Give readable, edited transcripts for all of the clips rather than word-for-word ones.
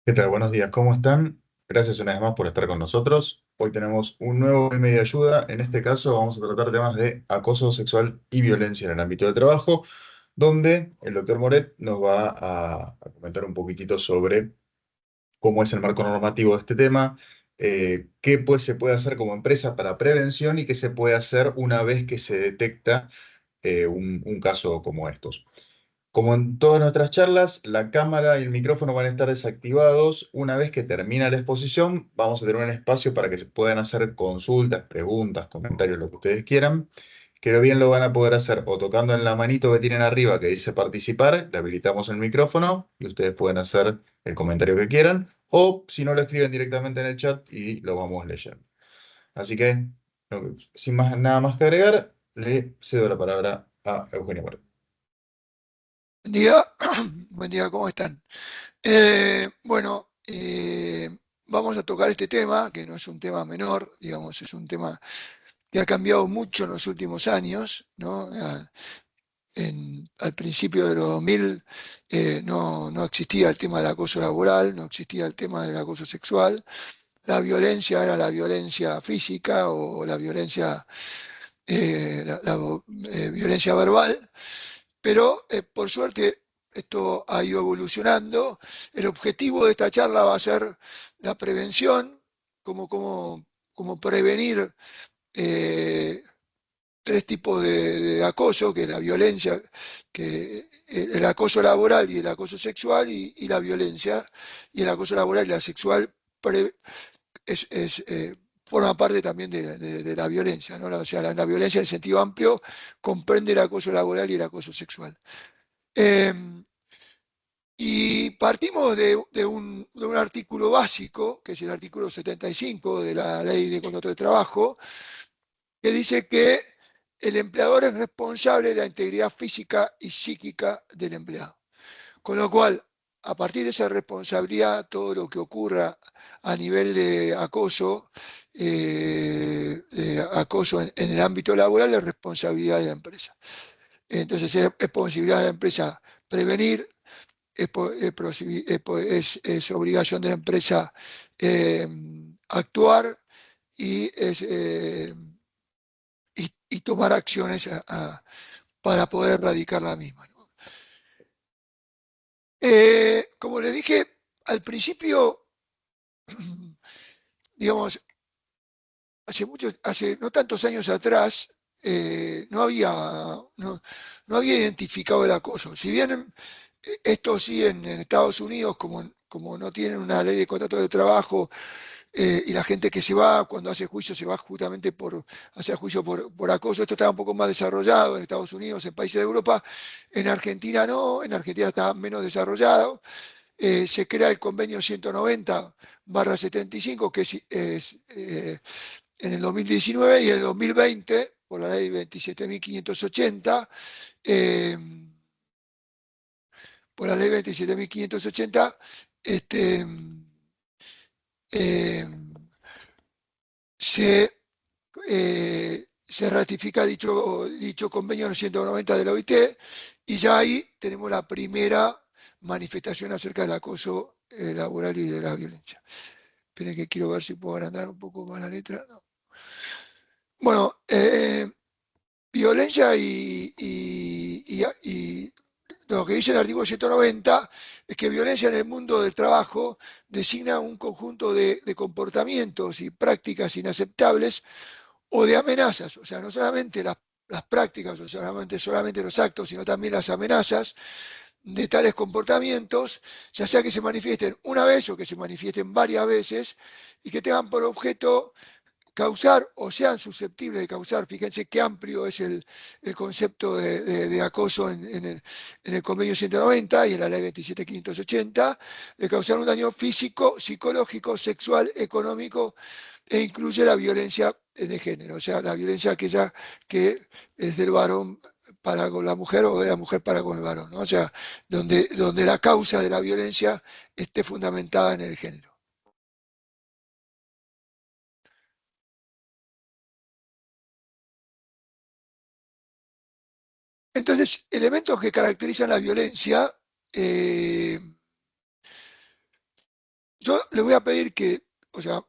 ¿Qué tal? Buenos días, ¿cómo están? Gracias una vez más por estar con nosotros. Hoy tenemos un nuevo email de ayuda. En este caso vamos a tratar temas de acoso sexual y violencia en el ámbito de trabajo, donde el doctor Moret nos va a comentar un poquitito sobre cómo es el marco normativo de este tema, qué pues, se puede hacer como empresa para prevención y qué se puede hacer una vez que se detecta un caso como estos. Como en todas nuestras charlas, la cámara y el micrófono van a estar desactivados. Una vez que termina la exposición, vamos a tener un espacio para que se puedan hacer consultas, preguntas, comentarios, lo que ustedes quieran. Que bien lo van a poder hacer o tocando en la manito que tienen arriba que dice participar, le habilitamos el micrófono y ustedes pueden hacer el comentario que quieran, o si no lo escriben directamente en el chat y lo vamos leyendo. Así que, sin más, nada más que agregar, le cedo la palabra a Eugenio Moret. Buen día, buen día, ¿cómo están? Bueno, vamos a tocar este tema, que no es un tema menor, digamos, es un tema que ha cambiado mucho en los últimos años, ¿no? Al principio de los 2000 no existía el tema del acoso laboral, no existía el tema del acoso sexual, la violencia era la violencia física o la violencia, violencia verbal. Pero por suerte esto ha ido evolucionando. El objetivo de esta charla va a ser la prevención, como prevenir eh, tres tipos de acoso, que es la violencia, que el acoso laboral y el acoso sexual y la violencia, y el acoso laboral y la sexual pre, es, forma parte también de la violencia, ¿no? O sea, la violencia en sentido amplio comprende el acoso laboral y el acoso sexual. Eh, y partimos de un artículo básico, que es el artículo 75 de la Ley de Contrato de Trabajo, que dice que el empleador es responsable de la integridad física y psíquica del empleado. Con lo cual, a partir de esa responsabilidad, todo lo que ocurra a nivel de acoso en el ámbito laboral es responsabilidad de la empresa. Entonces, es posibilidad de la empresa prevenir, es obligación de la empresa eh, actuar y y tomar acciones para poder erradicar la misma, ¿no? Como le dije al principio, digamos, hace no tantos años atrás, no había identificado el acoso. Si bien esto sí en Estados Unidos, como no tienen una ley de contrato de trabajo, y la gente que se va, cuando hace juicio, se va justamente por hacer juicio por acoso. Esto está un poco más desarrollado en Estados Unidos, en países de Europa. En Argentina no, en Argentina está menos desarrollado. Se crea el convenio 190/75, que en el 2019, y en el 2020, por la ley 27.580, eh, por la ley 27.580, este, eh, se se ratifica dicho convenio 190 de la OIT, y ya ahí tenemos la primera manifestación acerca del acoso laboral y de la violencia. Esperen que quiero ver si puedo agrandar un poco más la letra. No. Bueno, violencia y lo que dice el artículo 190 es que violencia en el mundo del trabajo designa un conjunto de comportamientos y prácticas inaceptables o de amenazas, o sea, no solamente las prácticas, o solamente los actos, sino también las amenazas de tales comportamientos, ya sea que se manifiesten una vez o que se manifiesten varias veces, y que tengan por objeto causar o sean susceptibles de causar. Fíjense qué amplio es el concepto de acoso en el convenio 190 y en la ley 27.580, de causar un daño físico, psicológico, sexual, económico, e incluye la violencia de género, o sea, la violencia aquella que es del varón para con la mujer o de la mujer para con el varón, ¿no? O sea, donde la causa de la violencia esté fundamentada en el género. Entonces, elementos que caracterizan la violencia, eh, Yo le voy a pedir que, o sea,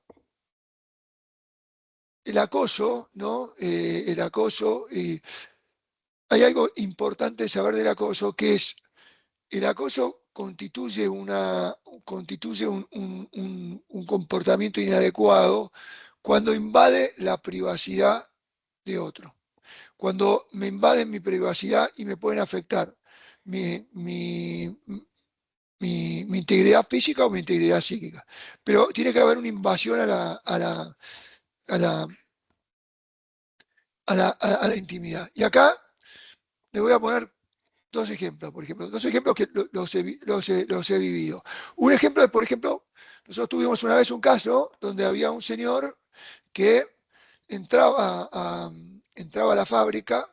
el acoso, ¿no? El acoso, hay algo importante de saber del acoso, que es el acoso constituye un comportamiento inadecuado cuando invade la privacidad de otro. Cuando me invaden mi privacidad y me pueden afectar mi, mi, mi integridad física o mi integridad psíquica. Pero tiene que haber una invasión a la, a la intimidad. Y acá le voy a poner dos ejemplos, por ejemplo, dos ejemplos que los he vivido. Un ejemplo es, por ejemplo, nosotros tuvimos una vez un caso donde había un señor que entraba a la fábrica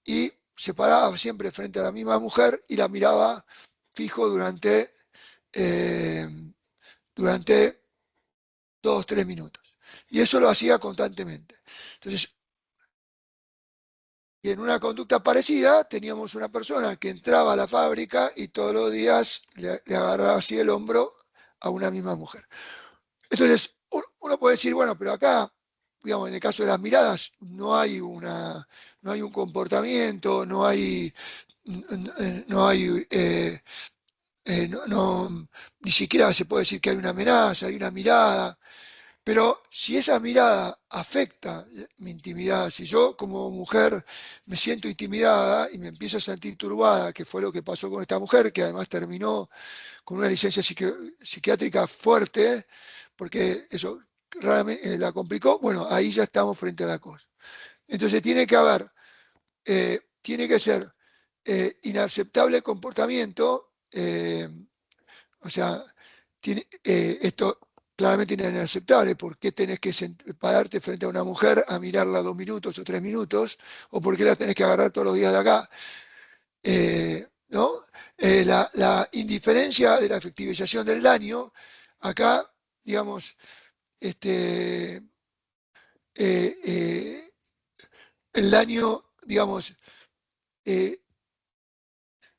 y se paraba siempre frente a la misma mujer y la miraba fijo eh, durante 2 o 3 minutos. Y eso lo hacía constantemente. Entonces, y en una conducta parecida teníamos una persona que entraba a la fábrica y todos los días le agarraba así el hombro a una misma mujer. Entonces, uno puede decir, bueno, pero acá, digamos, en el caso de las miradas, no hay un comportamiento, no hay, ni siquiera se puede decir que hay una amenaza, hay una mirada. Pero si esa mirada afecta mi intimidad, si yo como mujer me siento intimidada y me empiezo a sentir turbada, que fue lo que pasó con esta mujer, que además terminó con una licencia psiquiátrica fuerte, porque eso realmente la complicó, bueno, ahí ya estamos frente a la cosa. Entonces tiene que ser inaceptable el comportamiento, o sea, esto claramente es inaceptable. ¿Por qué tenés que pararte frente a una mujer a mirarla 2 minutos o 3 minutos? ¿O por qué la tenés que agarrar todos los días de acá? ¿No? La indiferencia de la efectivización del daño, acá, digamos, este, eh, el daño, digamos, eh,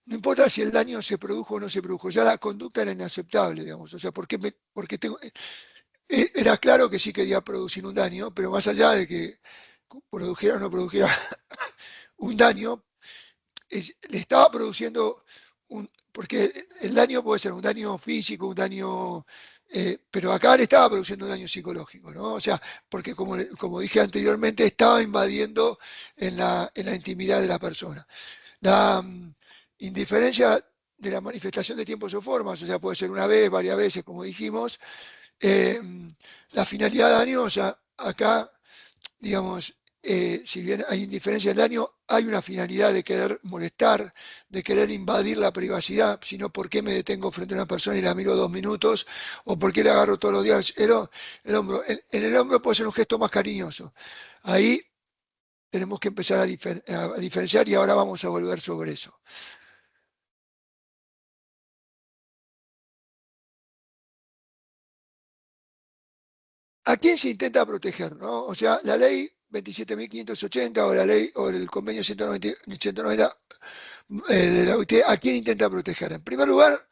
no importa si el daño se produjo o no se produjo, ya la conducta era inaceptable, digamos. O sea, ¿por qué tengo, era claro que sí quería producir un daño, pero más allá de que produjera o no produjera un daño, le estaba produciendo porque el daño puede ser un daño físico, un daño, pero acá le estaba produciendo un daño psicológico, ¿no? O sea, porque como dije anteriormente, estaba invadiendo en la intimidad de la persona. La indiferencia de la manifestación de tiempos o formas, o sea, puede ser una vez, varias veces, como dijimos. Eh, la finalidad dañosa, acá, digamos, si bien hay indiferencia del daño, hay una finalidad de querer molestar, de querer invadir la privacidad, sino por qué me detengo frente a una persona y la miro 2 minutos, o por qué le agarro todos los días el hombro. En el hombro puede ser un gesto más cariñoso. Ahí tenemos que empezar a diferenciar y ahora vamos a volver sobre eso. ¿A quién se intenta proteger? ¿No? O sea, la ley 27.580 o la ley o el convenio 190, de la OIT, ¿a quién intenta proteger? En primer lugar,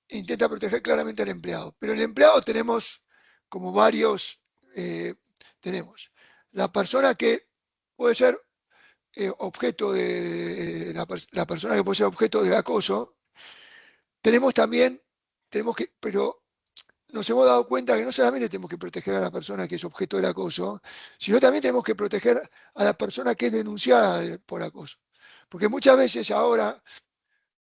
intenta proteger claramente al empleado, pero el empleado tenemos como varios, tenemos la persona que puede ser objeto la persona que puede ser objeto del acoso, tenemos también, pero nos hemos dado cuenta que no solamente tenemos que proteger a la persona que es objeto del acoso, sino también tenemos que proteger a la persona que es denunciada por acoso. Porque muchas veces ahora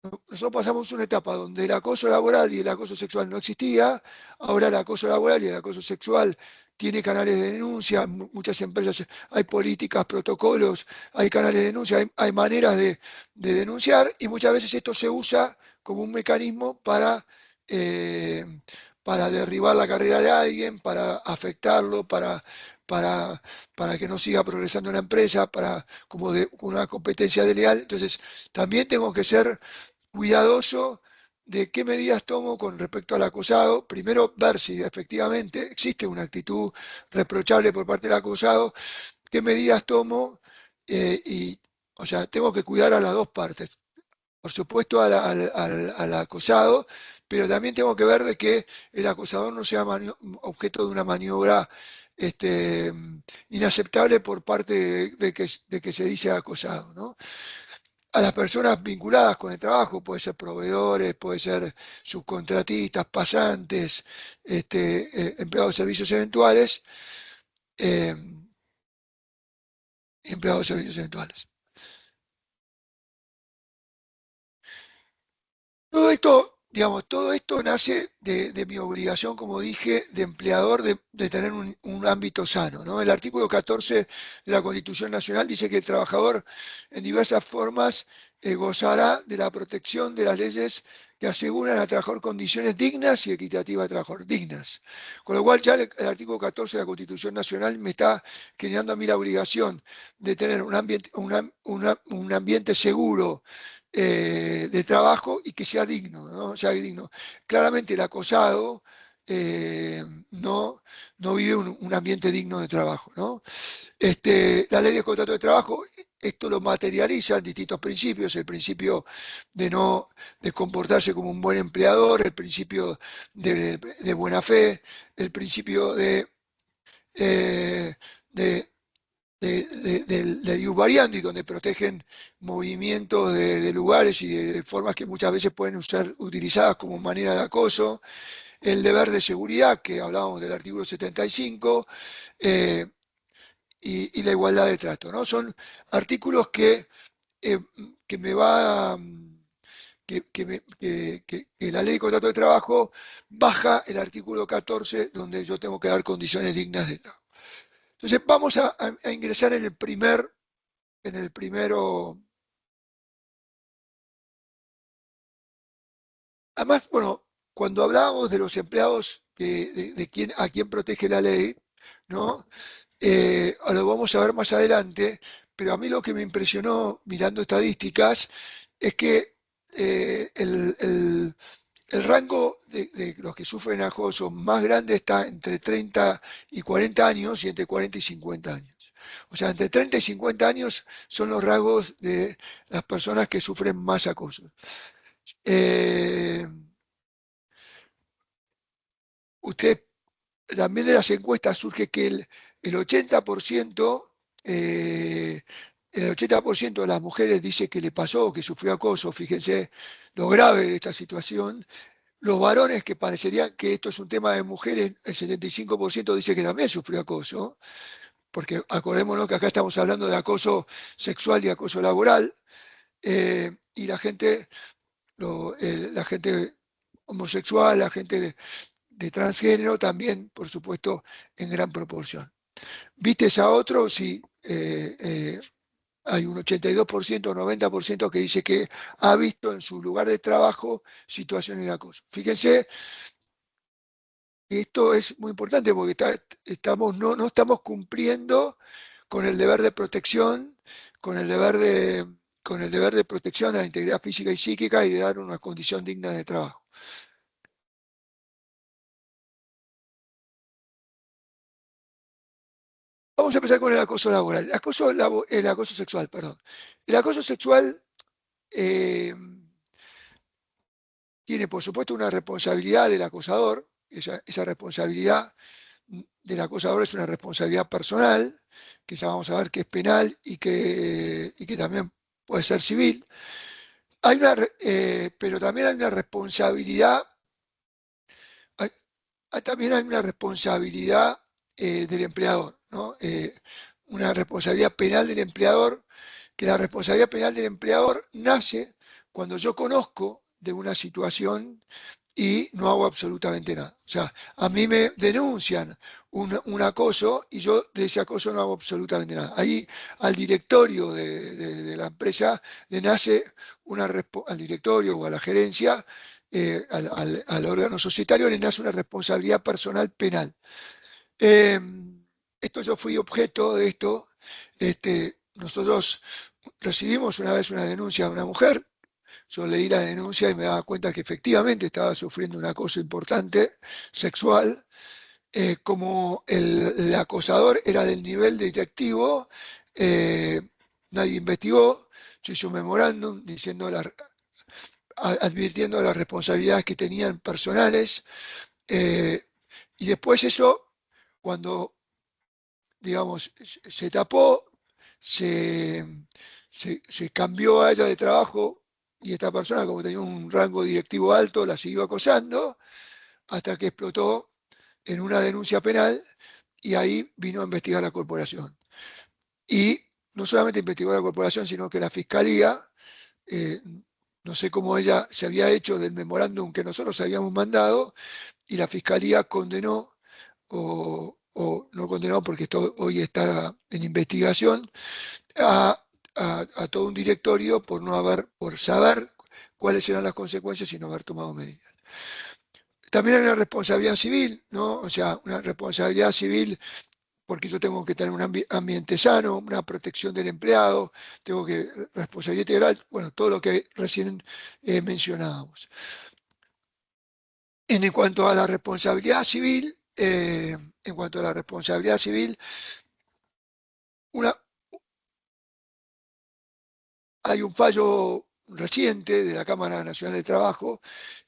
nosotros pasamos una etapa donde el acoso laboral y el acoso sexual no existía, ahora el acoso laboral y el acoso sexual tiene canales de denuncia, muchas empresas, hay políticas, protocolos, hay canales de denuncia, hay maneras de denunciar y muchas veces esto se usa como un mecanismo eh, para derribar la carrera de alguien, para afectarlo, para, para que no siga progresando en la empresa, como de una competencia desleal. Entonces, también tengo que ser cuidadoso de qué medidas tomo con respecto al acusado. Primero, ver si efectivamente existe una actitud reprochable por parte del acusado, qué medidas tomo o sea, tengo que cuidar a las dos partes. Por supuesto, al acusado, pero también tengo que ver de que el acosador no sea objeto de una maniobra inaceptable por parte de que se dice acosado, ¿no? A las personas vinculadas con el trabajo, puede ser proveedores, puede ser subcontratistas, pasantes, empleados de servicios eventuales, eh, empleados de servicios eventuales. Todo esto, digamos, todo esto nace de mi obligación, como dije, de empleador de tener un ámbito sano, ¿no? El artículo 14 de la Constitución Nacional dice que el trabajador en diversas formas gozará de la protección de las leyes que aseguran al trabajador condiciones dignas y equitativas de trabajador, dignas. Con lo cual ya el artículo 14 de la Constitución Nacional me está generando a mí la obligación de tener un ambiente seguro, de trabajo y que sea digno, ¿no? Sea digno. Claramente el acosado no, no vive un ambiente digno de trabajo, ¿no? La ley de contrato de trabajo, esto lo materializa en distintos principios, el principio de no de comportarse como un buen empleador, el principio de buena fe, el principio eh, de del ius variandi, donde protegen movimientos de lugares y de formas que muchas veces pueden ser utilizadas como manera de acoso, el deber de seguridad, que hablábamos del artículo 75, eh, y la igualdad de trato, ¿no? Son artículos eh, que me va... Que la ley de contrato de trabajo baja el artículo 14, donde yo tengo que dar condiciones dignas de trabajo. Entonces vamos a ingresar en el primero. Además, bueno, cuando hablábamos de los empleados a quién protege la ley, ¿no? Lo vamos a ver más adelante, pero a mí lo que me impresionó mirando estadísticas es que el rango de los que sufren acoso más grande está entre 30 y 40 años y entre 40 y 50 años. O sea, entre 30 y 50 años son los rasgos de las personas que sufren más acoso. Eh, Usted también de las encuestas surge que el 80%, el 80% de las mujeres dice que le pasó, que sufrió acoso. Fíjense lo grave de esta situación. Los varones, que parecería que esto es un tema de mujeres, el 75% dice que también sufrió acoso, porque acordémonos que acá estamos hablando de acoso sexual y acoso laboral, y la gente homosexual, la gente de transgénero también, por supuesto, en gran proporción. ¿Vistes a otro? Sí, hay un 82% o 90% que dice que ha visto en su lugar de trabajo situaciones de acoso. Fíjense que esto es muy importante porque no estamos cumpliendo con el deber de protección, con el deber con el deber de protección a la integridad física y psíquica y de dar una condición digna de trabajo. Vamos a empezar con el acoso laboral, el acoso sexual, perdón. El acoso sexual eh, tiene, por supuesto, una responsabilidad del acosador. Esa responsabilidad del acosador es una responsabilidad personal, que ya vamos a ver que es penal y que también puede ser civil. Pero también hay una responsabilidad, hay- también hay una responsabilidad del empleador, ¿no? Una responsabilidad penal del empleador, que la responsabilidad penal del empleador nace cuando yo conozco de una situación y no hago absolutamente nada. O sea, a mí me denuncian un acoso y yo de ese acoso no hago absolutamente nada. Ahí al directorio de la empresa le nace al directorio o a la gerencia, al órgano societario le nace una responsabilidad personal penal. Eh, Esto yo fui objeto de esto. Nosotros recibimos una vez una denuncia de una mujer. Yo leí la denuncia y me daba cuenta que efectivamente estaba sufriendo un acoso importante sexual. Como el acosador era del nivel directivo, eh, nadie investigó. Se hizo un memorándum diciendo advirtiendo de las responsabilidades que tenían personales. eh, y después eso, cuando, digamos, se tapó, se, se cambió a ella de trabajo y esta persona, como tenía un rango directivo alto, la siguió acosando hasta que explotó en una denuncia penal y ahí vino a investigar la corporación. Y no solamente investigó la corporación, sino que la fiscalía, eh, no sé cómo ella se había hecho del memorándum que nosotros habíamos mandado, y la fiscalía condenó, o no condenó porque esto hoy está en investigación, a, a todo un directorio por no haber, por saber cuáles eran las consecuencias y no haber tomado medidas. También hay una responsabilidad civil, ¿no? O sea, una responsabilidad civil porque yo tengo que tener un ambiente sano, una protección del empleado, tengo que, responsabilidad integral, bueno, todo lo que recién mencionábamos. En cuanto a la responsabilidad civil, una, hay un fallo reciente de la Cámara Nacional de Trabajo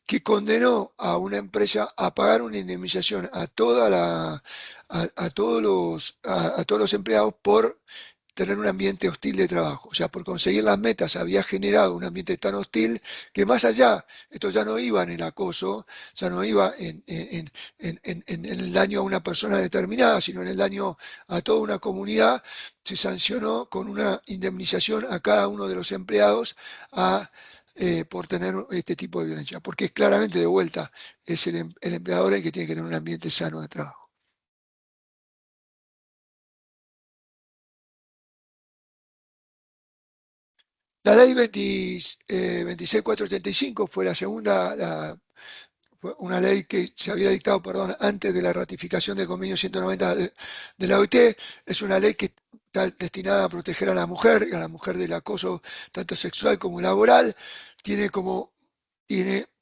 que condenó a una empresa a pagar una indemnización a, a todos los empleados por tener un ambiente hostil de trabajo. O sea, por conseguir las metas había generado un ambiente tan hostil que más allá, esto ya no iba en el acoso, ya no iba en el daño a una persona determinada, sino en el daño a toda una comunidad, se sancionó con una indemnización a cada uno de los empleados por tener este tipo de violencia, porque claramente de vuelta es el empleador el que tiene que tener un ambiente sano de trabajo. La ley 26485 fue la segunda, fue una ley que se había dictado, perdón, antes de la ratificación del convenio 190 de la OIT. Es una ley que está destinada a proteger a la mujer del acoso tanto sexual como laboral. Tiene como,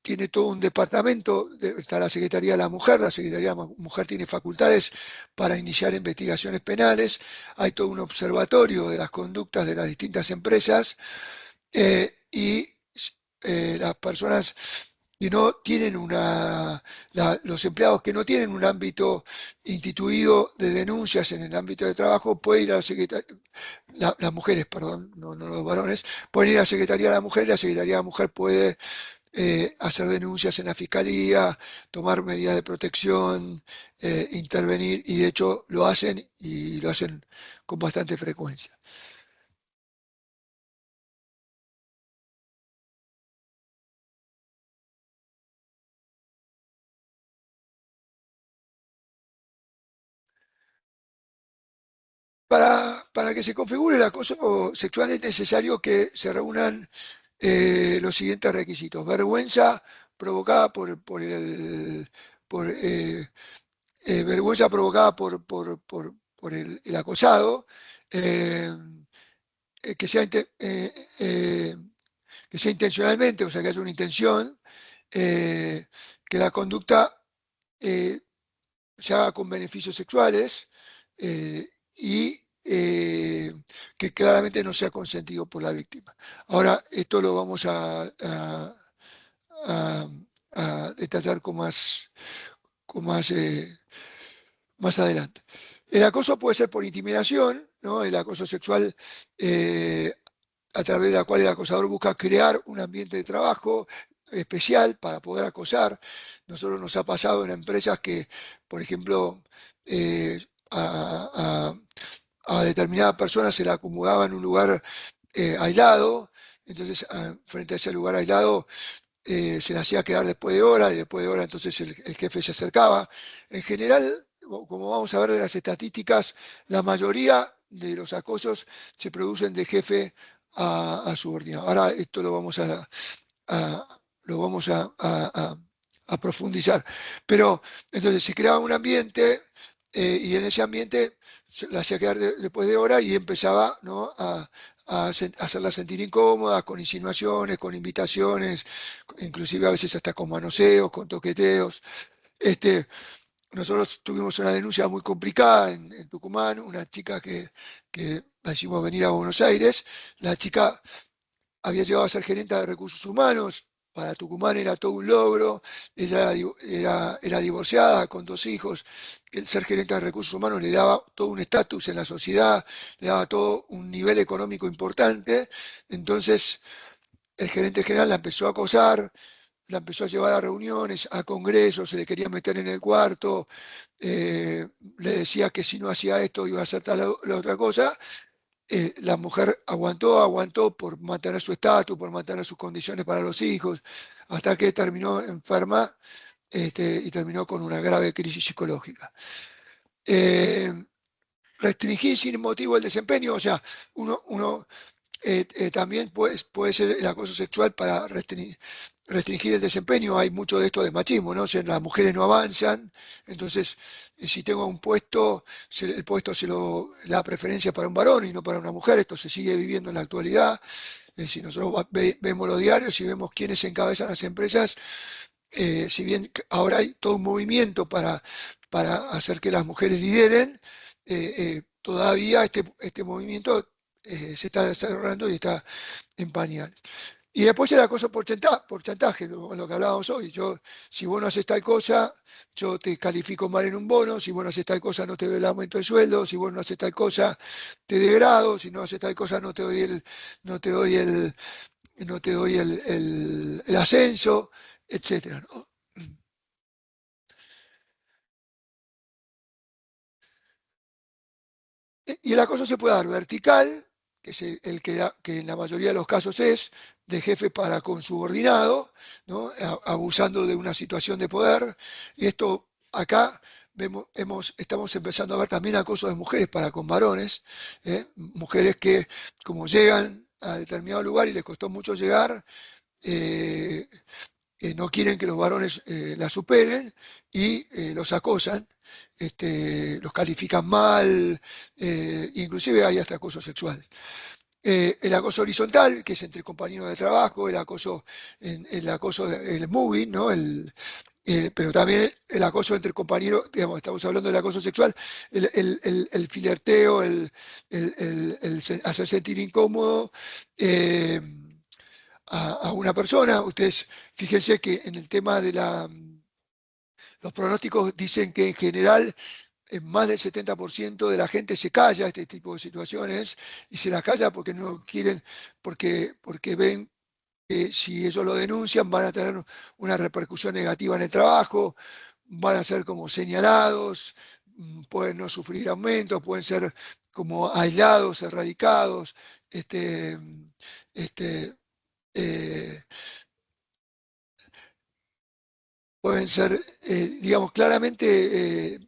tiene todo un departamento, está la Secretaría de la Mujer, la Secretaría de la Mujer tiene facultades para iniciar investigaciones penales, hay todo un observatorio de las conductas de las distintas empresas y las personas que no tienen los empleados que no tienen un ámbito instituido de denuncias en el ámbito de trabajo pueden ir a la Secretaría, las mujeres, perdón, no los varones, pueden ir a la Secretaría de la Mujer y la Secretaría de la Mujer puede hacer denuncias en la Fiscalía, tomar medidas de protección, intervenir y de hecho lo hacen y lo hacen con bastante frecuencia. Para que se configure el acoso sexual es necesario que se reúnan los siguientes requisitos. Vergüenza provocada por, vergüenza provocada por el acosado, eh, que sea, que sea intencionalmente, o sea, que haya una intención, eh, que la conducta eh, se haga con beneficios sexuales eh, y que claramente no sea consentido por la víctima. Ahora, esto lo vamos a, a detallar con más adelante. El acoso puede ser por intimidación, ¿no? El acoso sexual a través de la cual el acosador busca crear un ambiente de trabajo especial para poder acosar. Nosotros nos ha pasado en empresas que, por ejemplo, eh, a, a determinadas personas se la acomodaba en un lugar aislado, entonces frente a ese lugar aislado se la hacía quedar después de hora y después de hora entonces el jefe se acercaba. En general, como vamos a ver de las estadísticas, la mayoría de los acosos se producen de jefe a subordinado. Ahora esto lo vamos a profundizar. Pero entonces se creaba un ambiente y en ese ambiente se la hacía quedar después de hora y empezaba, ¿no? a hacerla sentir incómoda, con insinuaciones, con invitaciones, inclusive a veces hasta con manoseos, con toqueteos. Este, nosotros tuvimos una denuncia muy complicada en Tucumán, una chica que la hicimos venir a Buenos Aires. La chica había llegado a ser gerente de recursos humanos, para Tucumán era todo un logro, ella era divorciada con 2 hijos, el ser gerente de recursos humanos le daba todo un estatus en la sociedad, le daba todo un nivel económico importante, entonces el gerente general la empezó a acosar, la empezó a llevar a reuniones, a congresos, se le quería meter en el cuarto, le decía que si no hacía esto iba a hacer tal la otra cosa. La mujer aguantó por mantener su estatus, por mantener sus condiciones para los hijos, hasta que terminó enferma y terminó con una grave crisis psicológica. Eh, Restringir sin motivo el desempeño, o sea, uno también puede ser el acoso sexual para restringir el desempeño. Hay mucho de esto de machismo, ¿no? O sea, las mujeres no avanzan, entonces si tengo un puesto, el puesto la preferencia para un varón y no para una mujer, esto se sigue viviendo en la actualidad. Si nosotros vemos los diarios y vemos quiénes encabezan las empresas, si bien ahora hay todo un movimiento para hacer que las mujeres lideren, todavía este movimiento se está desarrollando y está en pañales. Y después el acoso por chantaje, lo que hablábamos hoy. Si vos no haces tal cosa, yo te califico mal en un bono, si vos no haces tal cosa, no te doy el aumento de sueldo, si vos no haces tal cosa, te degrado, si no haces tal cosa, no te doy el ascenso, etcétera, ¿no? Y el acoso se puede dar vertical, que es el que en la mayoría de los casos es de jefe para con subordinado, ¿no? Abusando de una situación de poder. Y esto acá estamos empezando a ver también acoso de mujeres para con varones, mujeres que como llegan a determinado lugar y les costó mucho llegar, eh, no quieren que los varones la superen y los acosan, los califican mal, inclusive hay hasta acoso sexual. El acoso horizontal, que es entre compañeros de trabajo, el acoso, el moving, ¿no? Pero también el acoso entre compañeros, digamos, estamos hablando del acoso sexual, el filerteo, hacer sentir incómodo, a una persona. Ustedes fíjense que en el tema de los pronósticos dicen que en general más del 70% de la gente se calla a este tipo de situaciones y se las calla porque no quieren, porque ven que si ellos lo denuncian van a tener una repercusión negativa en el trabajo, van a ser como señalados, pueden no sufrir aumentos, pueden ser como aislados, erradicados, este, este, eh, pueden ser, digamos, claramente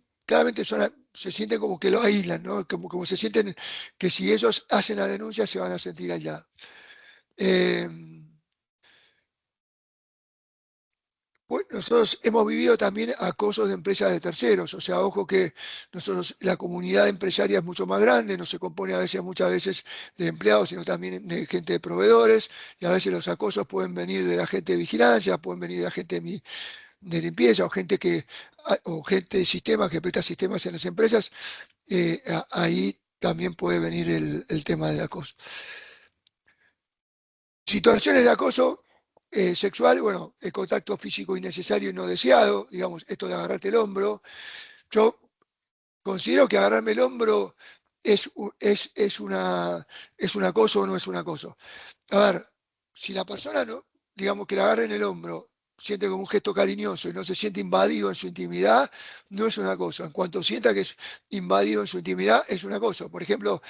se sienten como que lo aíslan, ¿no? Como se sienten que si ellos hacen la denuncia se van a sentir aislados. Eh, Bueno, nosotros hemos vivido también acosos de empresas de terceros, o sea, ojo que nosotros, la comunidad empresaria es mucho más grande, no se compone muchas veces de empleados, sino también de gente de proveedores, y a veces los acosos pueden venir de la gente de vigilancia, pueden venir de la gente de limpieza o gente de sistemas que presta sistemas en las empresas, ahí también puede venir el tema del acoso. Situaciones de acoso sexual, bueno, el contacto físico innecesario y no deseado, digamos, esto de agarrarte el hombro. Yo considero que agarrarme el hombro es un acoso o no es un acoso. A ver, si la persona no, digamos que la agarre en el hombro, siente como un gesto cariñoso y no se siente invadido en su intimidad, no es una cosa. En cuanto sienta que es invadido en su intimidad, es una cosa. Por ejemplo,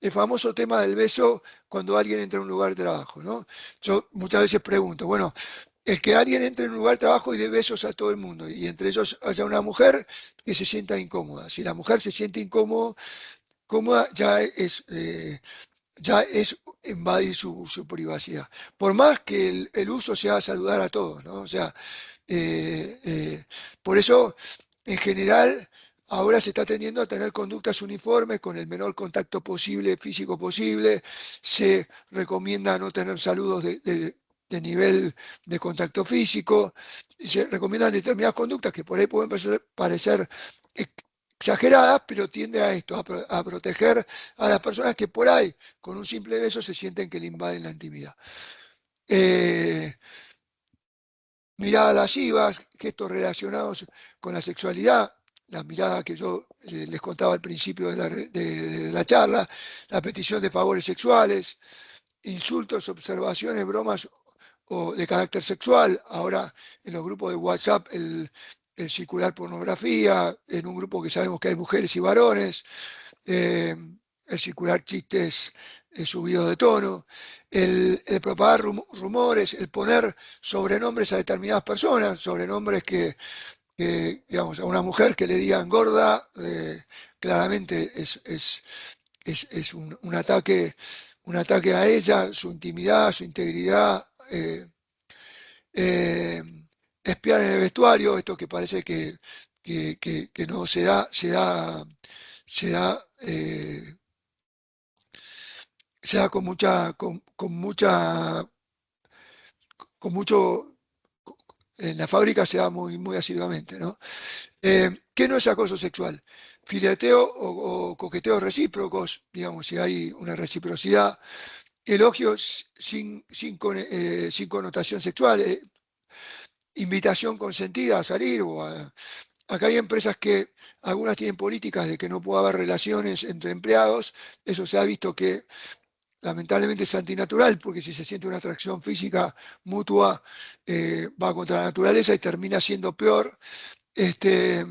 el famoso tema del beso cuando alguien entra a un lugar de trabajo, ¿no? Yo muchas veces pregunto, bueno, el que alguien entre en un lugar de trabajo y dé besos a todo el mundo, y entre ellos haya una mujer que se sienta incómoda. Si la mujer se siente cómoda, ya es invadir su privacidad. Por más que el uso sea saludar a todos, ¿no? O sea, eh, eh, por eso, en general, ahora se está tendiendo a tener conductas uniformes con el menor contacto posible, físico posible. Se recomienda no tener saludos de nivel de contacto físico. Se recomiendan determinadas conductas que por ahí pueden parecer exageradas, pero tiende a esto, a proteger a las personas que por ahí, con un simple beso, se sienten que le invaden la intimidad. Eh, miradas lascivas, gestos relacionados con la sexualidad, la mirada que yo les contaba al principio de la charla, la petición de favores sexuales, insultos, observaciones, bromas o de carácter sexual. Ahora en los grupos de WhatsApp el circular pornografía, en un grupo que sabemos que hay mujeres y varones, eh, el circular chistes subidos de tono, el propagar rumores, el poner sobrenombres a determinadas personas, sobrenombres digamos, a una mujer que le digan gorda, claramente es un ataque a ella, su intimidad, su integridad. Eh, Espiar en el vestuario, esto que parece que no se da, se da con mucha, con mucho, en la fábrica se da muy asiduamente, ¿no? ¿Qué no es acoso sexual? Fileteo o coqueteos recíprocos, digamos, si hay una reciprocidad, elogios sin connotación sexual, invitación consentida a salir acá hay empresas que algunas tienen políticas de que no puede haber relaciones entre empleados, eso se ha visto que lamentablemente es antinatural, porque si se siente una atracción física mutua, va contra la naturaleza y termina siendo peor. Este,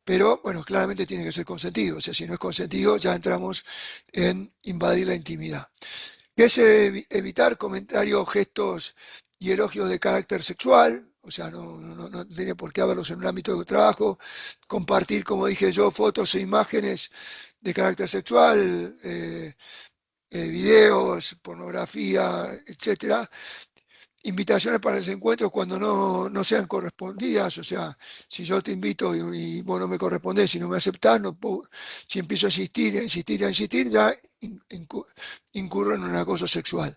pero bueno, claramente tiene que ser consentido, o sea, si no es consentido ya entramos en invadir la intimidad. ¿Qué es evitar comentarios, gestos y elogios de carácter sexual? O sea, no tiene por qué haberlos en un ámbito de trabajo. Compartir, como dije yo, fotos e imágenes de carácter sexual, videos, pornografía, etcétera. Invitaciones para los encuentros cuando no sean correspondidas, o sea, si yo te invito y vos no me correspondés, si no me aceptás, no puedo, si empiezo a insistir, ya incurro en un acoso sexual.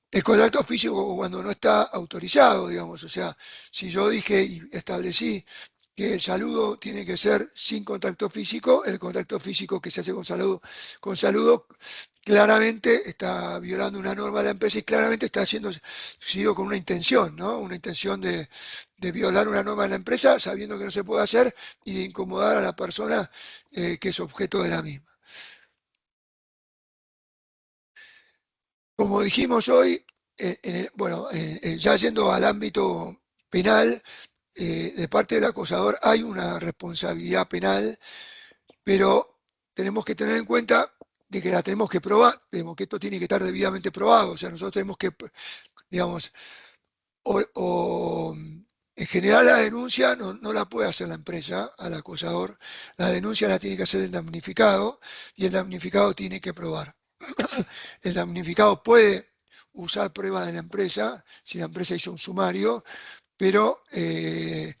El contacto físico cuando no está autorizado, digamos, o sea, si yo dije y establecí que el saludo tiene que ser sin contacto físico, el contacto físico que se hace con saludo claramente está violando una norma de la empresa y claramente está sido con una intención, ¿no? Una intención de violar una norma de la empresa sabiendo que no se puede hacer y de incomodar a la persona que es objeto de la misma. Como dijimos hoy, bueno, ya yendo al ámbito penal, de parte del acosador hay una responsabilidad penal, pero tenemos que tener en cuenta de que la tenemos que probar, que esto tiene que estar debidamente probado, o sea, nosotros tenemos que, digamos, en general la denuncia no la puede hacer la empresa al acosador, la denuncia la tiene que hacer el damnificado y el damnificado tiene que probar. El damnificado puede usar pruebas de la empresa, si la empresa hizo un sumario, pero el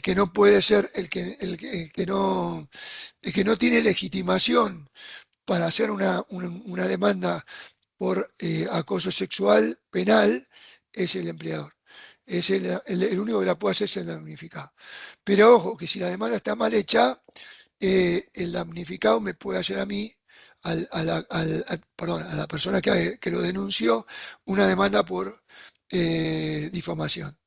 que no puede ser, el que no tiene legitimación para hacer una demanda por acoso sexual penal es el empleador. Es el único que la puede hacer es el damnificado. Pero ojo, que si la demanda está mal hecha, el damnificado me puede hacer a mí, perdón, a la persona que lo denunció, una demanda por difamación.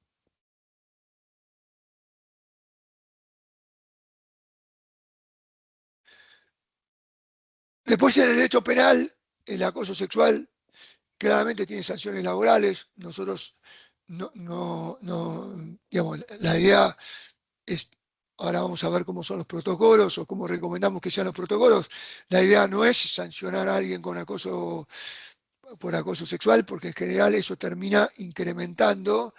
Después en el derecho penal, el acoso sexual claramente tiene sanciones laborales. Nosotros digamos, la idea es, ahora vamos a ver cómo son los protocolos o cómo recomendamos que sean los protocolos. La idea no es sancionar a alguien por acoso sexual, porque en general eso termina incrementando,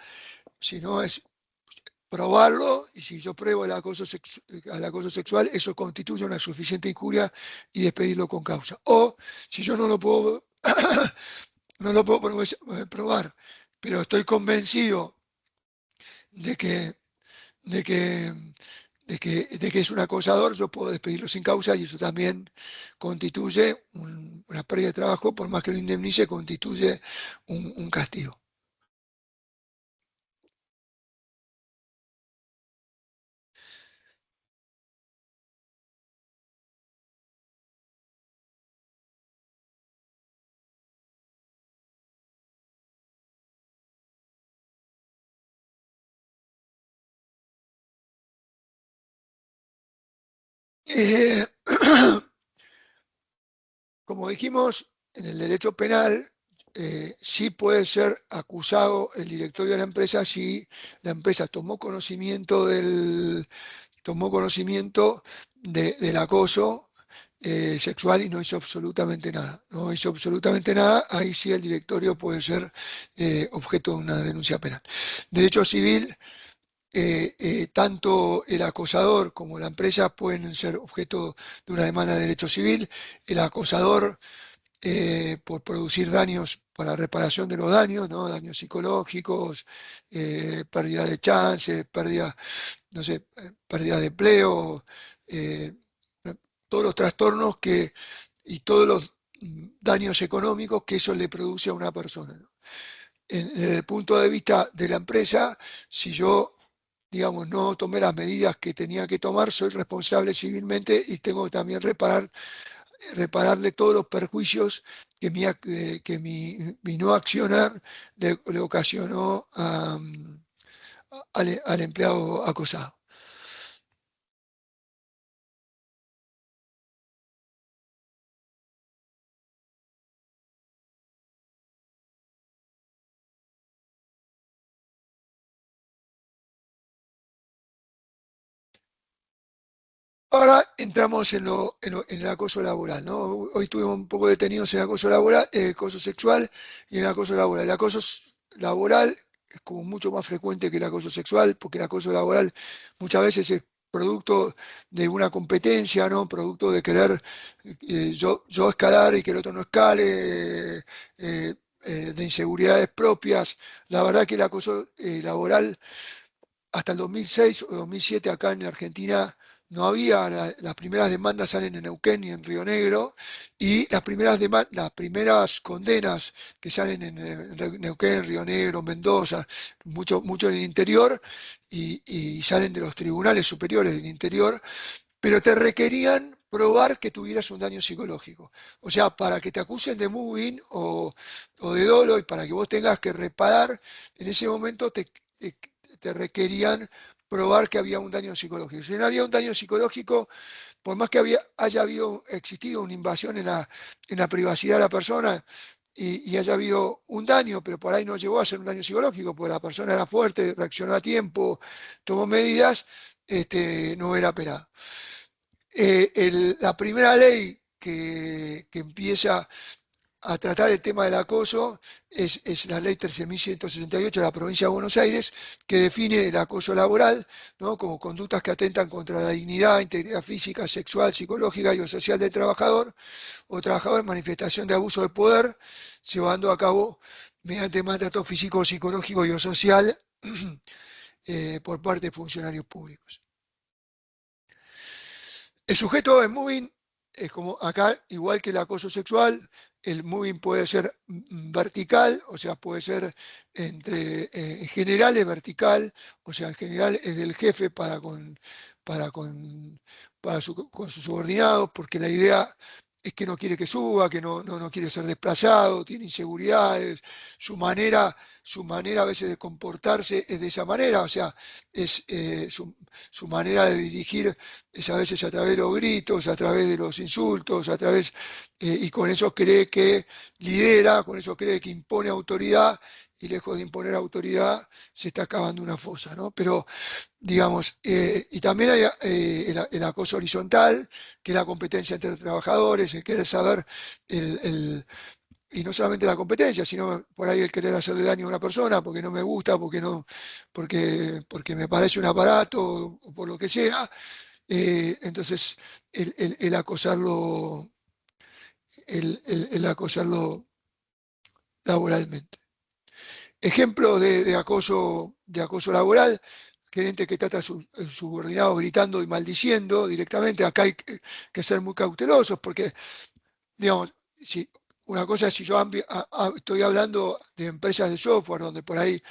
sino es probarlo, y si yo pruebo al acoso sexual, eso constituye una suficiente injuria y despedirlo con causa. O si yo no lo puedo, no lo puedo probar, pero estoy convencido de que, de que, de que es un acosador, yo puedo despedirlo sin causa y eso también constituye una pérdida de trabajo, por más que lo indemnice, constituye un castigo. Eh, como dijimos, en el derecho penal sí puede ser acusado el directorio de la empresa si la empresa tomó conocimiento del acoso sexual y no hizo absolutamente nada. No hizo absolutamente nada, ahí sí el directorio puede ser objeto de una denuncia penal. Derecho civil, tanto el acosador como la empresa pueden ser objeto de una demanda de derecho civil. El acosador por producir daños para reparación de los daños, ¿no? Daños psicológicos, pérdida de chances, pérdida, no sé, pérdida de empleo, eh, todos los trastornos y todos los daños económicos que eso le produce a una persona, ¿no? Desde el punto de vista de la empresa, si yo, digamos, no tomé las medidas que tenía que tomar, soy responsable civilmente y tengo que también repararle todos los perjuicios que mi no accionar le ocasionó al empleado acosado. Ahora entramos en el acoso laboral, ¿no? Hoy estuvimos un poco detenidos en el acoso laboral, acoso sexual y en el acoso laboral. El acoso laboral es como mucho más frecuente que el acoso sexual, porque el acoso laboral muchas veces es producto de una competencia, ¿no? Producto de querer yo escalar y que el otro no escale, de inseguridades propias. La verdad que el acoso laboral hasta el 2006 o 2007 acá en Argentina no había, las primeras demandas salen en Neuquén y en Río Negro, y las primeras condenas que salen en Neuquén, Río Negro, Mendoza, mucho en el interior, y salen de los tribunales superiores del interior, pero te requerían probar que tuvieras un daño psicológico. O sea, para que te acusen de moving o de dolo y para que vos tengas que reparar, en ese momento te requerían probar que había un daño psicológico. Si no había un daño psicológico, por más que haya existido una invasión en la privacidad de la persona y haya habido un daño, pero por ahí no llegó a ser un daño psicológico, porque la persona era fuerte, reaccionó a tiempo, tomó medidas, no era penado. La primera ley que empieza a tratar el tema del acoso es la ley 13.168 de la provincia de Buenos Aires, que define el acoso laboral, ¿no? Como conductas que atentan contra la dignidad, integridad física, sexual, psicológica y o social del trabajador o trabajador en manifestación de abuso de poder, llevando a cabo mediante maltrato físico, psicológico y o social por parte de funcionarios públicos. El sujeto en moving es como acá, igual que el acoso sexual, el moving puede ser vertical, o sea, puede ser en general es vertical, o sea, en general es del jefe para con, con sus subordinados, porque la idea es que no quiere que suba, que no quiere ser desplazado, tiene inseguridades, su manera a veces de comportarse es de esa manera, o sea, es su manera de dirigir es a veces a través de los gritos, a través de los insultos, y con eso cree que lidera, con eso cree que impone autoridad, y lejos de imponer autoridad se está cavando una fosa, ¿no? Pero, digamos, y también hay el acoso horizontal, que es la competencia entre trabajadores, el querer saber y no solamente la competencia, sino por ahí el querer hacerle daño a una persona porque no me gusta, porque me parece un aparato o por lo que sea. Entonces, el acosarlo, el acosarlo laboralmente. Ejemplo de acoso laboral, gerente que trata a sus subordinados gritando y maldiciendo directamente. Acá hay que ser muy cautelosos porque, digamos, una cosa es si yo estoy hablando de empresas de software donde por ahí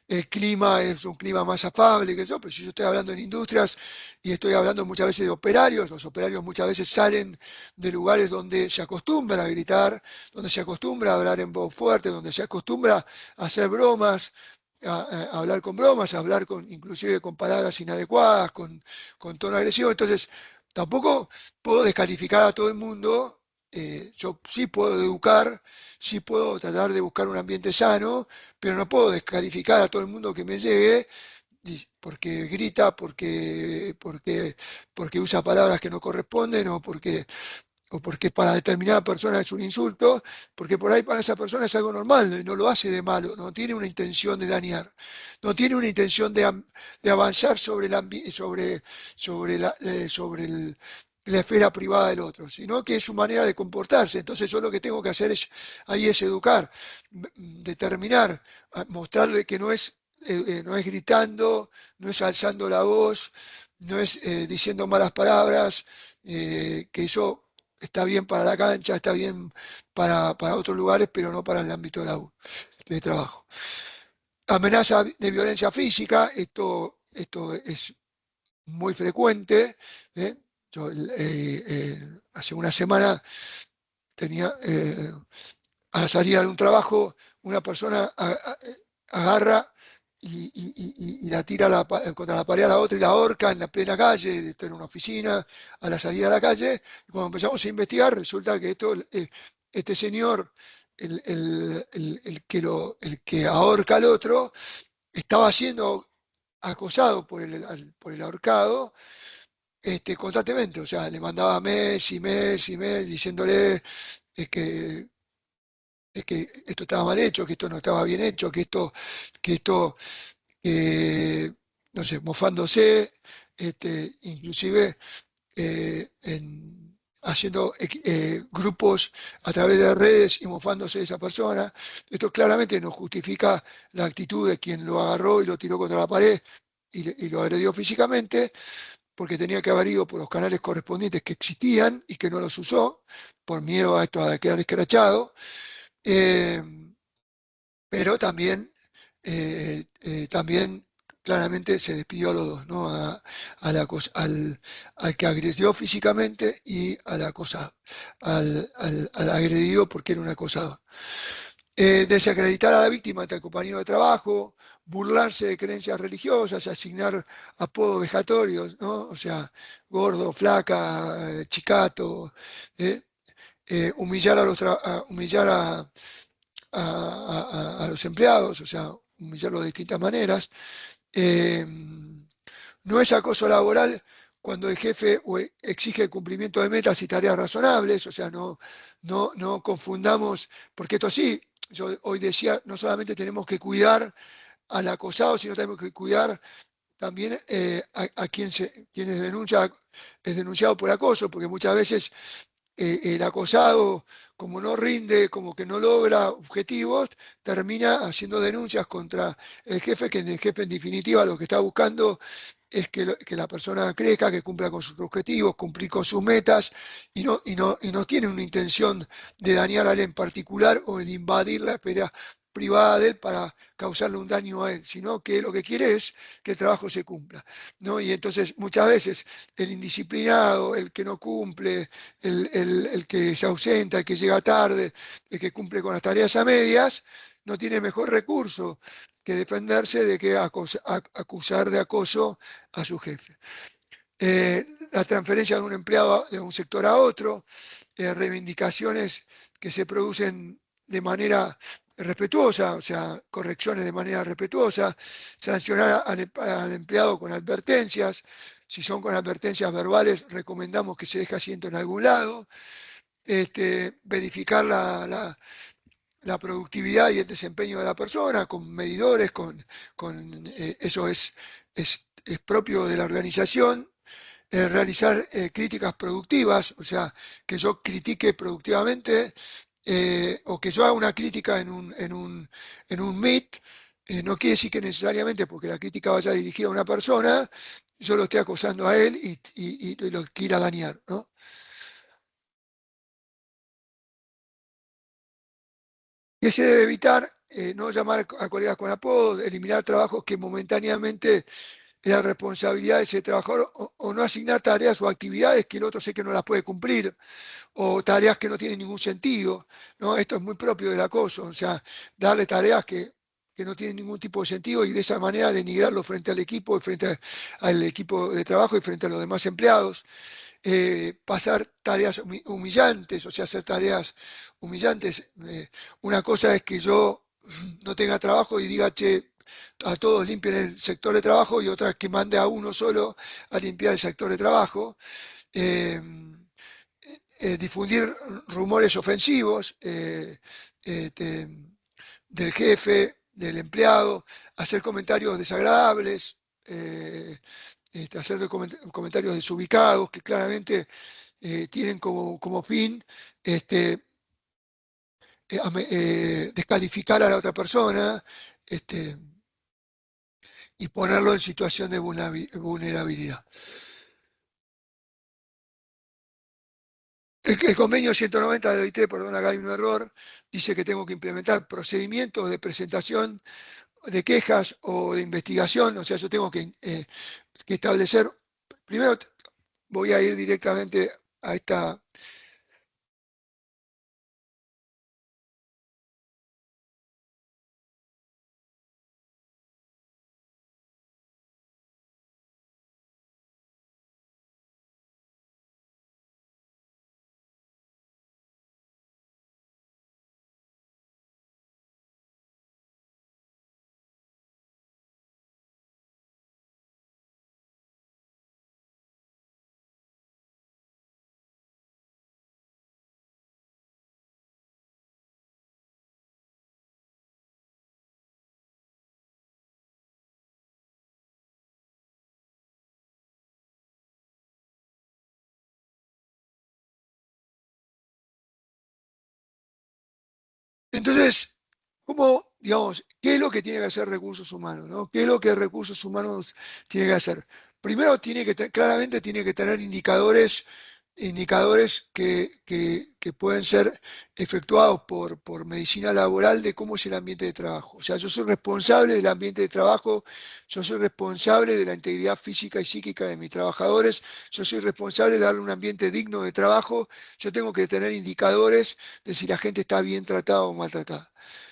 el clima es un clima más afable que yo, pero si yo estoy hablando en industrias y estoy hablando muchas veces de operarios, los operarios muchas veces salen de lugares donde se acostumbran a gritar, donde se acostumbra a hablar en voz fuerte, donde se acostumbra a hacer bromas, a hablar con bromas, a hablar inclusive con palabras inadecuadas, con tono agresivo. Entonces, tampoco puedo descalificar a todo el mundo. Yo sí puedo educar, sí puedo tratar de buscar un ambiente sano, pero no puedo descalificar a todo el mundo que me llegue porque grita, porque usa palabras que no corresponden o porque para determinada persona es un insulto, porque por ahí para esa persona es algo normal, no lo hace de malo, no tiene una intención de dañar, no tiene una intención de avanzar sobre la esfera privada del otro, sino que es su manera de comportarse. Entonces yo lo que tengo que hacer ahí es educar, determinar, mostrarle que no es gritando, no es alzando la voz, no es diciendo malas palabras, que eso está bien para la cancha, está bien para otros lugares, pero no para el ámbito de trabajo. Amenaza de violencia física, esto es muy frecuente. ¿Eh? Yo, hace una semana tenía, a la salida de un trabajo, una persona agarra y la tira contra la pared a la otra y la ahorca en la plena calle, esto era una oficina, a la salida de la calle. Y cuando empezamos a investigar, resulta que este señor, el que ahorca al otro, estaba siendo acosado por el ahorcado, constantemente. O sea, le mandaba mes y mes y mes diciéndole eh, que, que esto estaba mal hecho, que esto no estaba bien hecho, que esto, no sé, mofándose, inclusive haciendo grupos a través de redes y mofándose de esa persona. Esto claramente no justifica la actitud de quien lo agarró y lo tiró contra la pared y lo agredió físicamente, porque tenía que haber ido por los canales correspondientes que existían y que no los usó, por miedo a esto a quedar escrachado. Eh, pero también claramente se despidió a los dos, ¿no? Al que agredió físicamente y al agredido porque era un acosador. Desacreditar a la víctima ante el compañero de trabajo, burlarse de creencias religiosas, asignar apodos vejatorios, ¿no? O sea, gordo, flaca, chicato, eh, humillar a los empleados, o sea, humillarlos de distintas maneras. Eh, no es acoso laboral cuando el jefe exige el cumplimiento de metas y tareas razonables, o sea, no confundamos, porque esto sí, yo hoy decía, no solamente tenemos que cuidar al acosado, sino tenemos que cuidar también a quien es denunciado por acoso, porque muchas veces el acosado, como no rinde, como que no logra objetivos, termina haciendo denuncias contra el jefe, que el jefe en definitiva lo que está buscando es que la persona crezca, que cumpla con sus objetivos, cumplir con sus metas, y no tiene una intención de dañar a él en particular o de invadir la esfera privada de él para causarle un daño a él, sino que lo que quiere es que el trabajo se cumpla, ¿no? Y entonces muchas veces el indisciplinado, el que no cumple, el que se ausenta, el que llega tarde, el que cumple con las tareas a medias, no tiene mejor recurso que defenderse de que acusar de acoso a su jefe. La transferencia de un empleado de un sector a otro, reivindicaciones que se producen de manera respetuosa, o sea, correcciones de manera respetuosa, sancionar al empleado con advertencias. Si son con advertencias verbales, recomendamos que se deje asiento en algún lado. Verificar la productividad y el desempeño de la persona con medidores, eso es propio de la organización. Realizar críticas productivas, o sea, que yo critique productivamente, o que yo haga una crítica en un Meet. No quiere decir que necesariamente porque la crítica vaya dirigida a una persona, yo lo esté acosando a él y lo quiera dañar, ¿no? ¿Qué se debe evitar? No llamar a colegas con apodos, eliminar trabajos que momentáneamente era responsabilidad de ese trabajador, o no asignar tareas o actividades que el otro sé que no las puede cumplir, o tareas que no tienen ningún sentido, ¿no? Esto es muy propio del acoso, o sea, darle tareas que no tienen ningún tipo de sentido y de esa manera denigrarlo frente al equipo, frente al equipo de trabajo y frente a los demás empleados. pasar tareas humillantes, o sea, hacer tareas humillantes. Una cosa es que yo no tenga trabajo y diga, che, a todos limpien el sector de trabajo, y otra es que mande a uno solo a limpiar el sector de trabajo. Eh, Difundir rumores ofensivos este, del jefe, del empleado, hacer comentarios desagradables, hacer comentarios desubicados que claramente tienen como fin este, descalificar a la otra persona, este, y ponerlo en situación de vulnerabilidad. El convenio 190 de la OIT, perdón, acá hay un error, dice que tengo que implementar procedimientos de presentación de quejas o de investigación. O sea, yo tengo que establecer, primero voy a ir directamente a esta. Entonces, ¿cómo, digamos, qué es lo que tiene que hacer recursos humanos, ¿no? ¿Qué es lo que recursos humanos tiene que hacer? Primero, claramente tiene que tener indicadores que pueden ser efectuados por medicina laboral de cómo es el ambiente de trabajo. O sea, yo soy responsable del ambiente de trabajo, yo soy responsable de la integridad física y psíquica de mis trabajadores, yo soy responsable de darle un ambiente digno de trabajo, yo tengo que tener indicadores de si la gente está bien tratada o maltratada.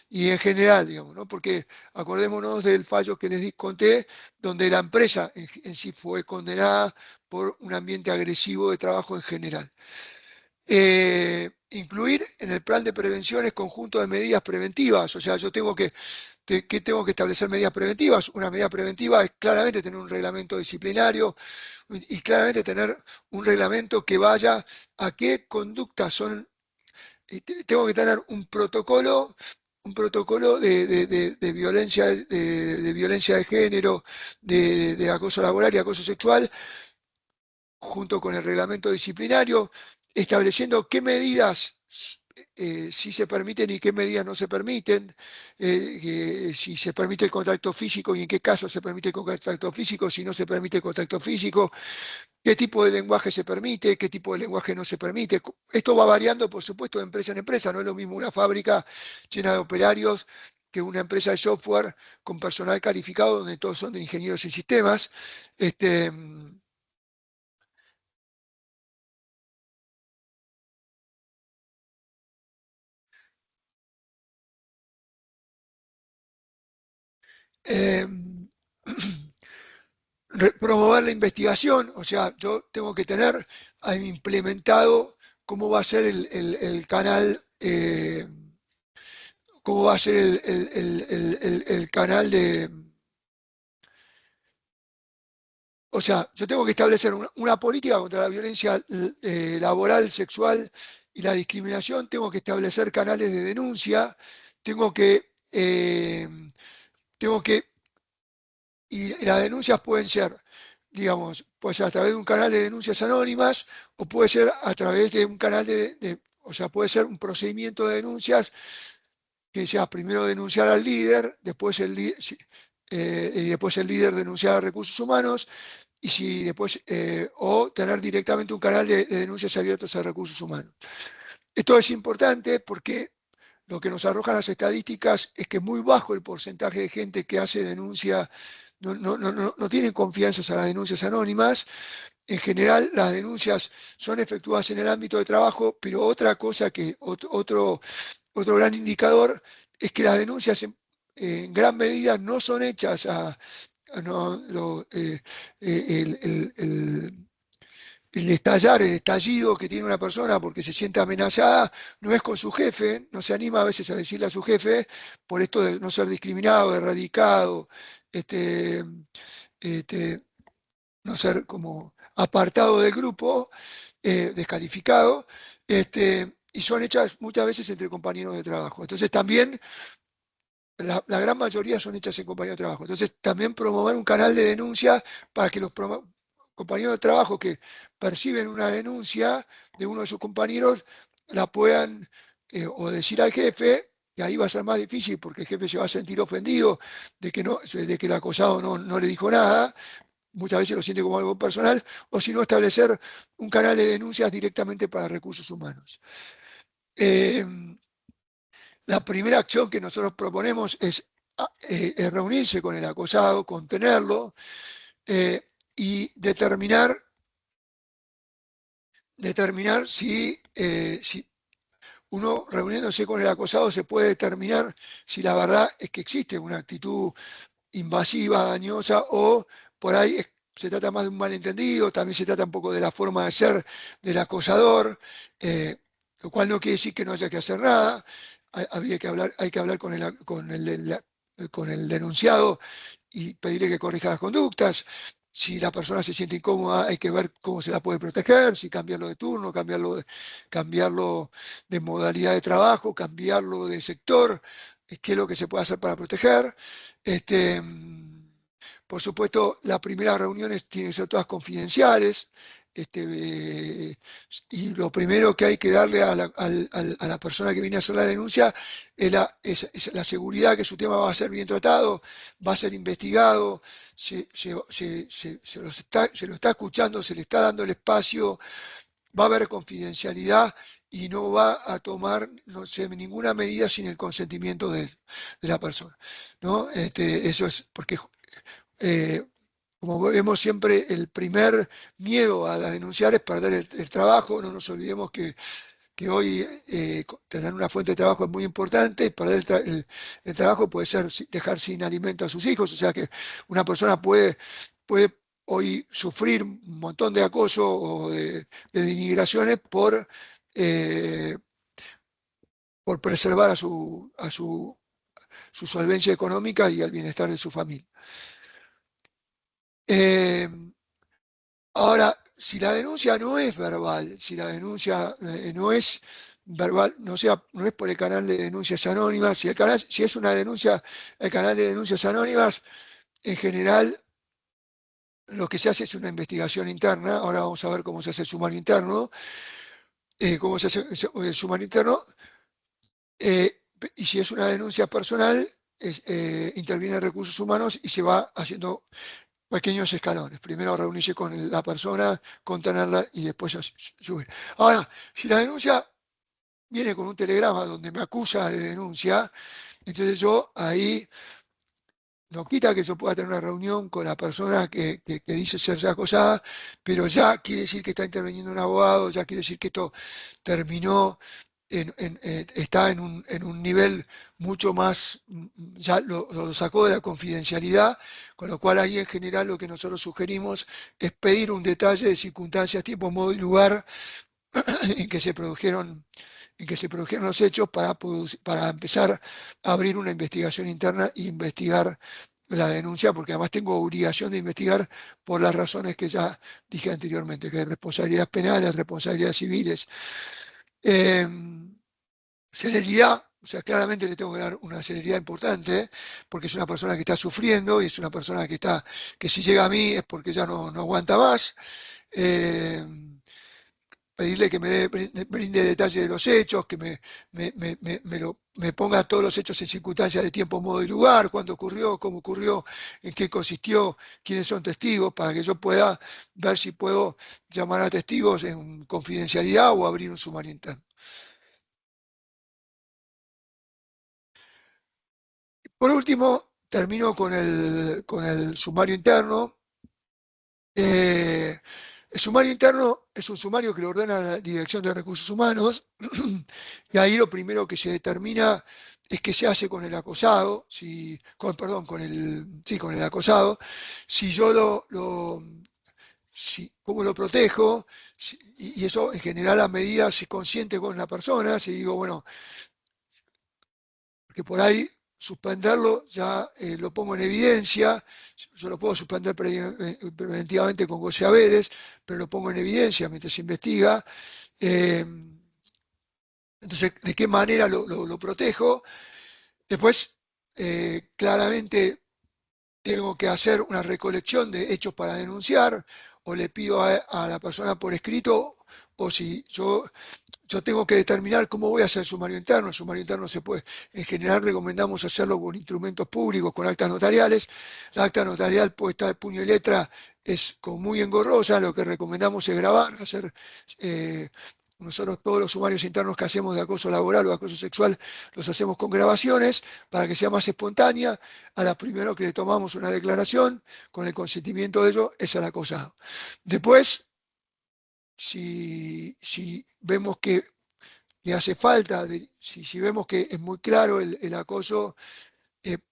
Y en general, digamos, ¿no? Porque acordémonos del fallo que les conté, donde la empresa en sí fue condenada por un ambiente agresivo de trabajo en general. Incluir en el plan de prevenciones conjunto de medidas preventivas. O sea, yo tengo que establecer medidas preventivas. Una medida preventiva es claramente tener un reglamento disciplinario y claramente tener un reglamento que vaya a qué conductas son. Tengo que tener un protocolo de violencia, de violencia de género, de acoso laboral y acoso sexual, junto con el reglamento disciplinario, estableciendo qué medidas sí se permiten y qué medidas no se permiten, si se permite el contacto físico y en qué casos se permite el contacto físico, si no se permite el contacto físico, qué tipo de lenguaje se permite, qué tipo de lenguaje no se permite. Esto va variando, por supuesto, de empresa en empresa. No es lo mismo una fábrica llena de operarios que una empresa de software con personal calificado donde todos son de ingenieros en sistemas. Este, eh, Promover la investigación, o sea, yo tengo que tener implementado cómo va a ser el canal, cómo va a ser el canal de, o sea, yo tengo que establecer una política contra la violencia laboral, sexual y la discriminación, tengo que establecer canales de denuncia, tengo que, eh, tengo que y las denuncias pueden ser, digamos, puede ser a través de un canal de denuncias anónimas o puede ser a través de un canal o sea, puede ser un procedimiento de denuncias que sea primero denunciar al líder, después y después el líder denunciar a recursos humanos, y si después, o tener directamente un canal de denuncias abiertos a recursos humanos. Esto es importante porque lo que nos arrojan las estadísticas es que es muy bajo el porcentaje de gente que hace denuncia, no tienen confianza a las denuncias anónimas. En general, las denuncias son efectuadas en el ámbito de trabajo, pero otra cosa otro gran indicador es que las denuncias en gran medida no son hechas a no, lo, el- el estallar, el estallido que tiene una persona porque se siente amenazada, no es con su jefe, no se anima a veces a decirle a su jefe por esto de no ser discriminado, erradicado, este, este, no ser como apartado del grupo, descalificado, y son hechas muchas veces entre compañeros de trabajo. Entonces también la gran mayoría son hechas en compañeros de trabajo. Entonces, también promover un canal de denuncia para que los compañeros de trabajo que perciben una denuncia de uno de sus compañeros la puedan o decir al jefe, y ahí va a ser más difícil porque el jefe se va a sentir ofendido de que, no, de que el acosado no le dijo nada, muchas veces lo siente como algo personal, o si no, establecer un canal de denuncias directamente para recursos humanos. Eh, la primera acción que nosotros proponemos es reunirse con el acosado, contenerlo y determinar si uno reuniéndose con el acosado se puede determinar si la verdad es que existe una actitud invasiva, dañosa, o por ahí se trata más de un malentendido, también se trata un poco de la forma de ser del acosador, eh, lo cual no quiere decir que no haya que hacer nada, hay que hablar con el denunciado y pedirle que corrija las conductas. Si la persona se siente incómoda, hay que ver cómo se la puede proteger, si cambiarlo de turno, cambiarlo de modalidad de trabajo, cambiarlo de sector, qué es lo que se puede hacer para proteger. Este, por supuesto, las primeras reuniones tienen que ser todas confidenciales. Y lo primero que hay que darle a la persona que viene a hacer la denuncia es la seguridad que su tema va a ser bien tratado, va a ser investigado, se lo está escuchando, se le está dando el espacio, va a haber confidencialidad y no va a tomar, no sé, ninguna medida sin el consentimiento de la persona, ¿no? Eso es porque, eh, como vemos siempre, el primer miedo a denunciar es perder el trabajo. No nos olvidemos que hoy tener una fuente de trabajo es muy importante, y perder el trabajo puede ser dejar sin alimento a sus hijos, o sea que una persona puede hoy sufrir un montón de acoso o de denigraciones eh, por preservar su solvencia económica y el bienestar de su familia. Eh, Ahora, si la denuncia no es verbal, si la denuncia no es verbal, no es por el canal de denuncias anónimas, si es una denuncia, el canal de denuncias anónimas, en general lo que se hace es una investigación interna. Ahora vamos a ver cómo se hace el sumario interno, cómo se hace el sumario interno, y si es una denuncia personal, interviene recursos humanos y se va haciendo pequeños escalones. Primero reunirse con la persona, contenerla y después subir. Ahora, si la denuncia viene con un telegrama donde me acusa de denuncia, entonces yo ahí no quita que yo pueda tener una reunión con la persona que dice ser ya acosada, pero ya quiere decir que está interviniendo un abogado, ya quiere decir que esto terminó, está en un nivel mucho más, ya lo sacó de la confidencialidad, con lo cual ahí en general lo que nosotros sugerimos es pedir un detalle de circunstancias, tiempo, modo y lugar en que se produjeron, los hechos para empezar a abrir una investigación interna e investigar la denuncia, porque además tengo obligación de investigar por las razones que ya dije anteriormente, que hay responsabilidades penales, responsabilidades civiles. Eh, Celeridad, o sea, claramente le tengo que dar una celeridad importante, porque es una persona que está sufriendo y es una persona que si llega a mí es porque ya no aguanta más. Eh, Pedirle que brinde detalle de los hechos, que me ponga todos los hechos en circunstancias de tiempo, modo y lugar, cuándo ocurrió, cómo ocurrió, en qué consistió, quiénes son testigos, para que yo pueda ver si puedo llamar a testigos en confidencialidad o abrir un sumario interno. Por último, termino con el sumario interno. El sumario interno es un sumario que lo ordena la Dirección de Recursos Humanos y ahí lo primero que se determina es qué se hace con el acosado, perdón, con el acosado. Si yo ¿cómo lo protejo? Y eso en general a medida si consciente con la persona, si digo, bueno, que por ahí suspenderlo ya lo pongo en evidencia, yo lo puedo suspender preventivamente con goce haberes, pero lo pongo en evidencia mientras se investiga. Eh, entonces, ¿de qué manera lo protejo? Después, claramente tengo que hacer una recolección de hechos para denunciar, o le pido a la persona por escrito, o si yo tengo que determinar cómo voy a hacer el sumario interno. El sumario interno se puede, en general recomendamos hacerlo con instrumentos públicos, con actas notariales. La acta notarial puesta de puño y letra es muy engorrosa, lo que recomendamos es grabar, hacer nosotros todos los sumarios internos que hacemos de acoso laboral o de acoso sexual los hacemos con grabaciones para que sea más espontánea. A la primera que le tomamos una declaración, con el consentimiento de ellos, es el acosado. Después, si vemos que hace falta, si vemos que es muy claro el acoso,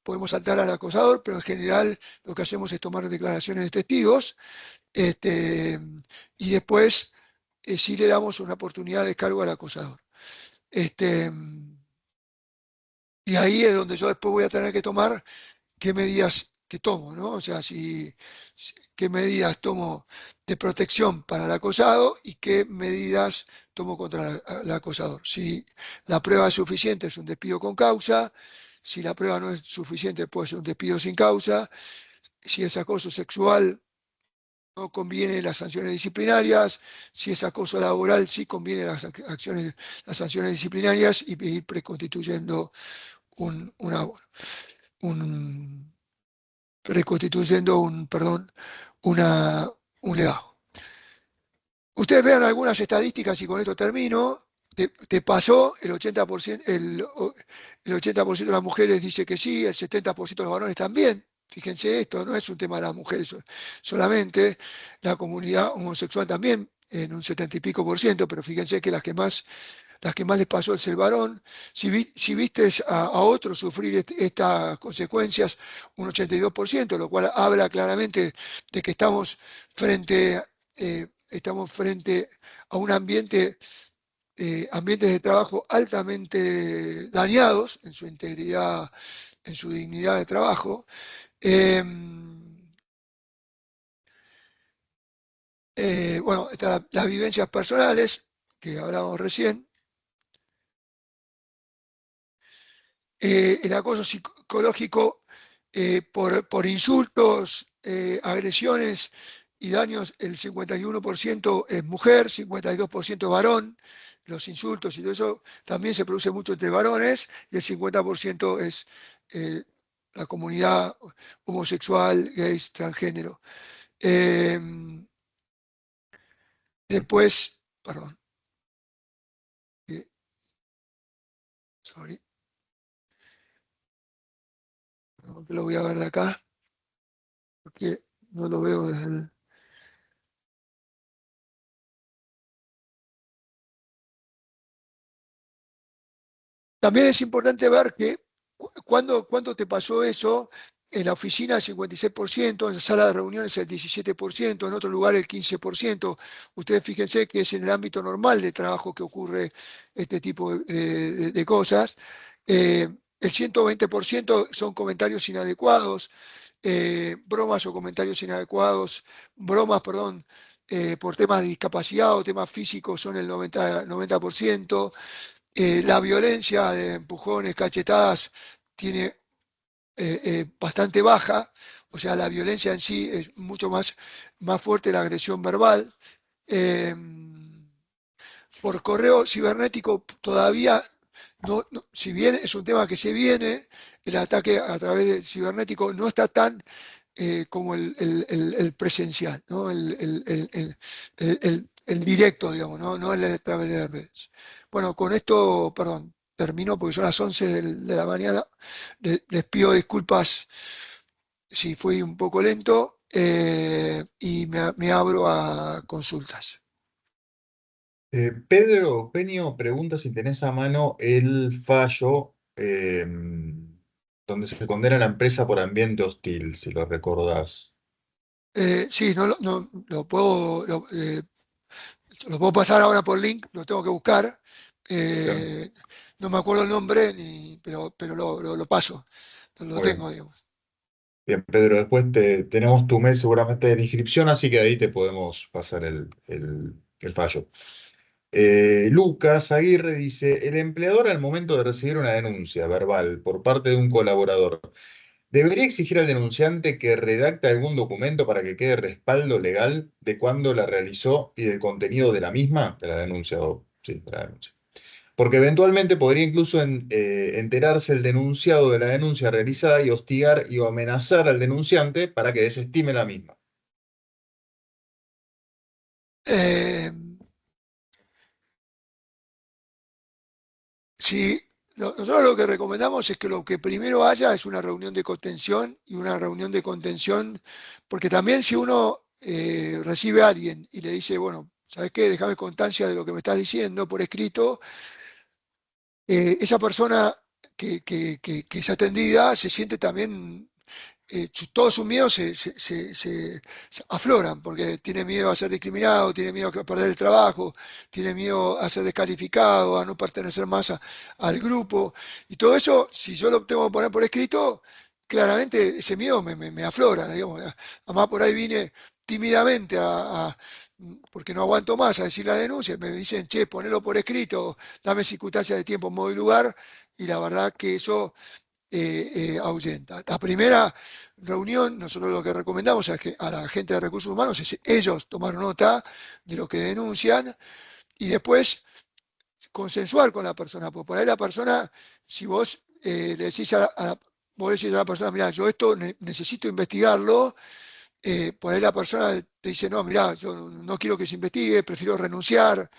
podemos saltar al acosador, pero en general lo que hacemos es tomar declaraciones de testigos, este, y después sí le damos una oportunidad de descargo al acosador. Este, y ahí es donde yo después voy a tener que tomar qué medidas que tomo, ¿no? O sea, qué medidas tomo de protección para el acosado y qué medidas tomo contra el acosador. Si la prueba es suficiente, es un despido con causa. Si la prueba no es suficiente, puede ser un despido sin causa. Si es acoso sexual, no conviene las sanciones disciplinarias. Si es acoso laboral, sí conviene las sanciones disciplinarias y ir preconstituyendo un reconstituyendo un legajo. Ustedes vean algunas estadísticas y con esto termino. Te pasó el 80%, el 80% de las mujeres dice que sí, el 70% de los varones también. Fíjense, esto no es un tema de las mujeres solamente, la comunidad homosexual también en un 70 y pico por ciento, pero fíjense que las que más les pasó es el varón. Si viste a otros sufrir estas consecuencias, un 82%, lo cual habla claramente de que estamos frente a un ambientes de trabajo altamente dañados en su integridad, en su dignidad de trabajo. Eh, bueno, están las vivencias personales que hablábamos recién. El acoso psicológico por insultos, agresiones y daños, el 51% es mujer, 52% es varón. Los insultos y todo eso también se produce mucho entre varones y el 50% es eh, la comunidad homosexual, gays, transgénero. Eh, después, perdón, sorry, que lo voy a ver de acá, porque no lo veo desde el... También es importante ver que cuando te pasó eso, en la oficina el 56%, en la sala de reuniones el 17%, en otro lugar el 15%. Ustedes fíjense que es en el ámbito normal de trabajo que ocurre este tipo de cosas. El 120% son comentarios inadecuados, bromas o comentarios inadecuados, bromas, perdón, por temas de discapacidad o temas físicos son el 90%. La violencia de empujones, cachetadas, tiene bastante baja, o sea, la violencia en sí es mucho más fuerte la agresión verbal. Eh, por correo cibernético todavía, si bien es un tema que se viene, el ataque a través del cibernético no está tan como el presencial, ¿no? El directo, digamos, no a través de redes. Bueno, con esto, perdón, termino porque son las 11 de la mañana. Les pido disculpas si fui un poco lento y me abro a consultas. Pedro Peño pregunta si tenés a mano el fallo donde se condena a la empresa por ambiente hostil, si lo recordás. Sí, lo puedo pasar ahora por link, lo tengo que buscar. Bien, Eh, no me acuerdo el nombre, pero lo paso, lo muy tengo, bien. digamos. Bien, Pedro, después tenemos tu mail seguramente de inscripción, así que ahí te podemos pasar el fallo. Lucas Aguirre dice, el empleador al momento de recibir una denuncia verbal por parte de un colaborador, ¿debería exigir al denunciante que redacte algún documento para que quede respaldo legal de cuándo la realizó y del contenido de la misma, de la denuncia, sí, de la denuncia? Porque eventualmente podría incluso enterarse el denunciado de la denuncia realizada y hostigar y o amenazar al denunciante para que desestime la misma. Eh, Sí, nosotros lo que recomendamos es que lo que primero haya es una reunión de contención y una reunión de contención, porque también si uno recibe a alguien y le dice, bueno, ¿sabes qué? Déjame constancia de lo que me estás diciendo por escrito, esa persona que es atendida se siente también todos sus miedos se afloran, porque tiene miedo a ser discriminado, tiene miedo a perder el trabajo, tiene miedo a ser descalificado, a no pertenecer más al grupo. Y todo eso, si yo lo tengo que poner por escrito, claramente ese miedo me aflora, digamos. Además, por ahí vine tímidamente porque no aguanto más a decir la denuncia, me dicen, che, ponelo por escrito, dame circunstancias de tiempo, modo y lugar, y la verdad que eso ahuyenta. La primera reunión, nosotros lo que recomendamos es que a la gente de recursos humanos es ellos tomar nota de lo que denuncian y después consensuar con la persona, porque por ahí la persona, si vos le decís vos decís a la persona, mira, yo esto necesito investigarlo, por ahí la persona te dice, no, mirá, yo no quiero que se investigue, prefiero renunciar.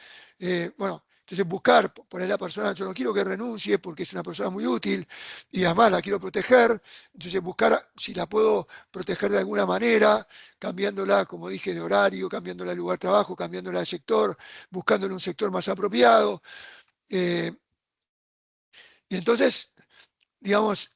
Bueno, entonces buscar, por ahí la persona, yo no quiero que renuncie porque es una persona muy útil y además la quiero proteger. Entonces buscar si la puedo proteger de alguna manera, cambiándola, como dije, de horario, cambiándola de lugar de trabajo, cambiándola de sector, buscándole un sector más apropiado. Eh, y entonces digamos,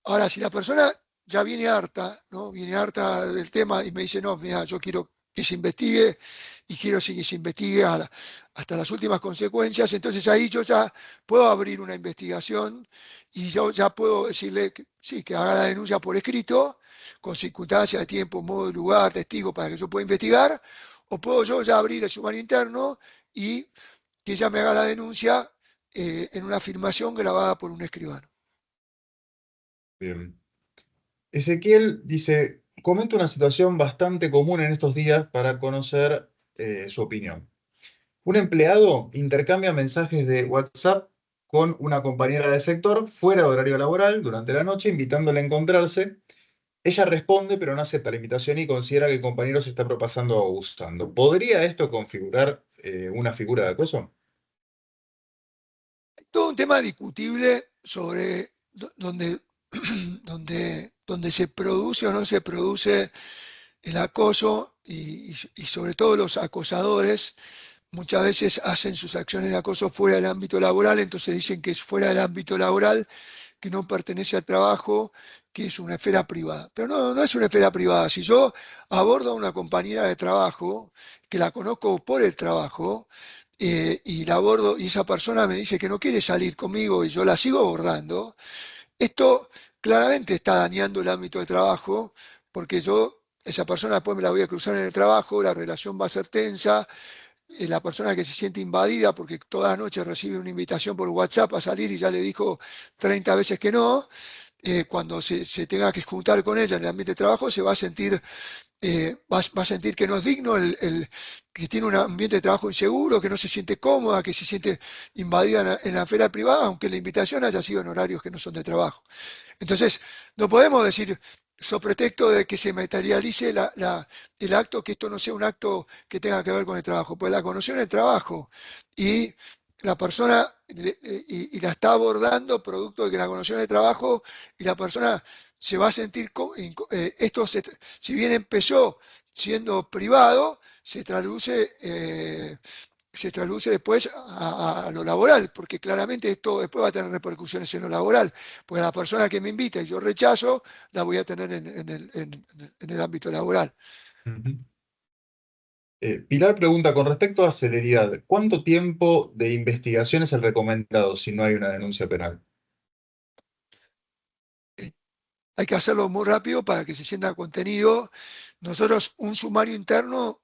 ahora si la persona ya viene harta, ¿no? Viene harta del tema y me dice, no, mira, yo quiero que se investigue y quiero que se investigue hasta las últimas consecuencias, entonces ahí yo ya puedo abrir una investigación y yo ya puedo decirle que sí, que haga la denuncia por escrito, con circunstancias de tiempo, modo, lugar, testigo para que yo pueda investigar, o puedo yo ya abrir el sumario interno y que ella me haga la denuncia en una afirmación grabada por un escribano. Bien. Ezequiel dice, comenta una situación bastante común en estos días para conocer su opinión. Un empleado intercambia mensajes de WhatsApp con una compañera de sector fuera de horario laboral durante la noche, invitándola a encontrarse. Ella responde, pero no acepta la invitación y considera que el compañero se está propasando o abusando. ¿Podría esto configurar una figura de acoso? Todo un tema discutible sobre donde se produce o no se produce el acoso y sobre todo los acosadores muchas veces hacen sus acciones de acoso fuera del ámbito laboral, entonces dicen que es fuera del ámbito laboral, que no pertenece al trabajo, que es una esfera privada. Pero no, no es una esfera privada. Si yo abordo a una compañera de trabajo, que la conozco por el trabajo, y la abordo y esa persona me dice que no quiere salir conmigo y yo la sigo abordando, esto claramente está dañando el ámbito de trabajo porque esa persona después me la voy a cruzar en el trabajo, la relación va a ser tensa, la persona que se siente invadida porque todas las noches recibe una invitación por WhatsApp a salir y ya le dijo 30 veces que no, cuando se tenga que juntar con ella en el ambiente de trabajo se va a sentir va a sentir que no es digno, que tiene un ambiente de trabajo inseguro, que no se siente cómoda, que se siente invadida en la esfera privada, aunque la invitación haya sido en horarios que no son de trabajo. Entonces, no podemos decir, so pretexto de que se materialice el acto, que esto no sea un acto que tenga que ver con el trabajo, pues la conoció en el trabajo y la persona y la está abordando producto de que la conoció en el trabajo y la persona se va a sentir, si bien empezó siendo privado, se traduce después a lo laboral, porque claramente esto después va a tener repercusiones en lo laboral, porque la persona que me invita y yo rechazo, la voy a tener en el ámbito laboral. Ujú. Pilar pregunta, con respecto a celeridad, ¿cuánto tiempo de investigación es el recomendado si no hay una denuncia penal? Eh, Hay que hacerlo muy rápido para que se sienta contenido. Nosotros, un sumario interno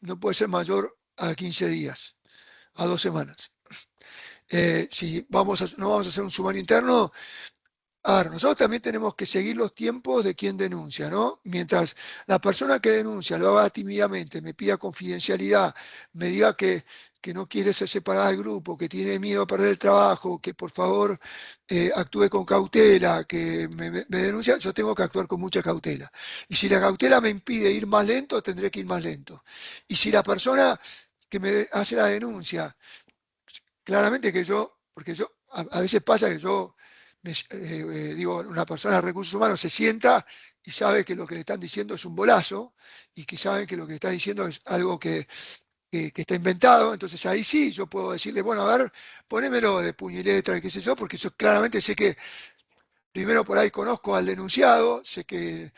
no puede ser mayor a 15 días, a 2 semanas. Si no vamos a hacer un sumario interno, a ver, nosotros también tenemos que seguir los tiempos de quien denuncia, ¿no? Mientras la persona que denuncia lo haga tímidamente, me pida confidencialidad, me diga que no quiere ser separada del grupo, que tiene miedo a perder el trabajo, que por favor actúe con cautela, que me denuncia, yo tengo que actuar con mucha cautela. Y si la cautela me impide ir más lento, tendré que ir más lento. Y si la persona que me hace la denuncia claramente que porque a veces pasa que digo, una persona de recursos humanos se sienta y sabe que lo que le están diciendo es un bolazo y que saben que lo que le están diciendo es algo que está inventado, entonces ahí sí yo puedo decirle, bueno, a ver, ponémelo de puño y letra, qué sé yo, porque yo claramente sé que primero por ahí conozco al denunciado, sé que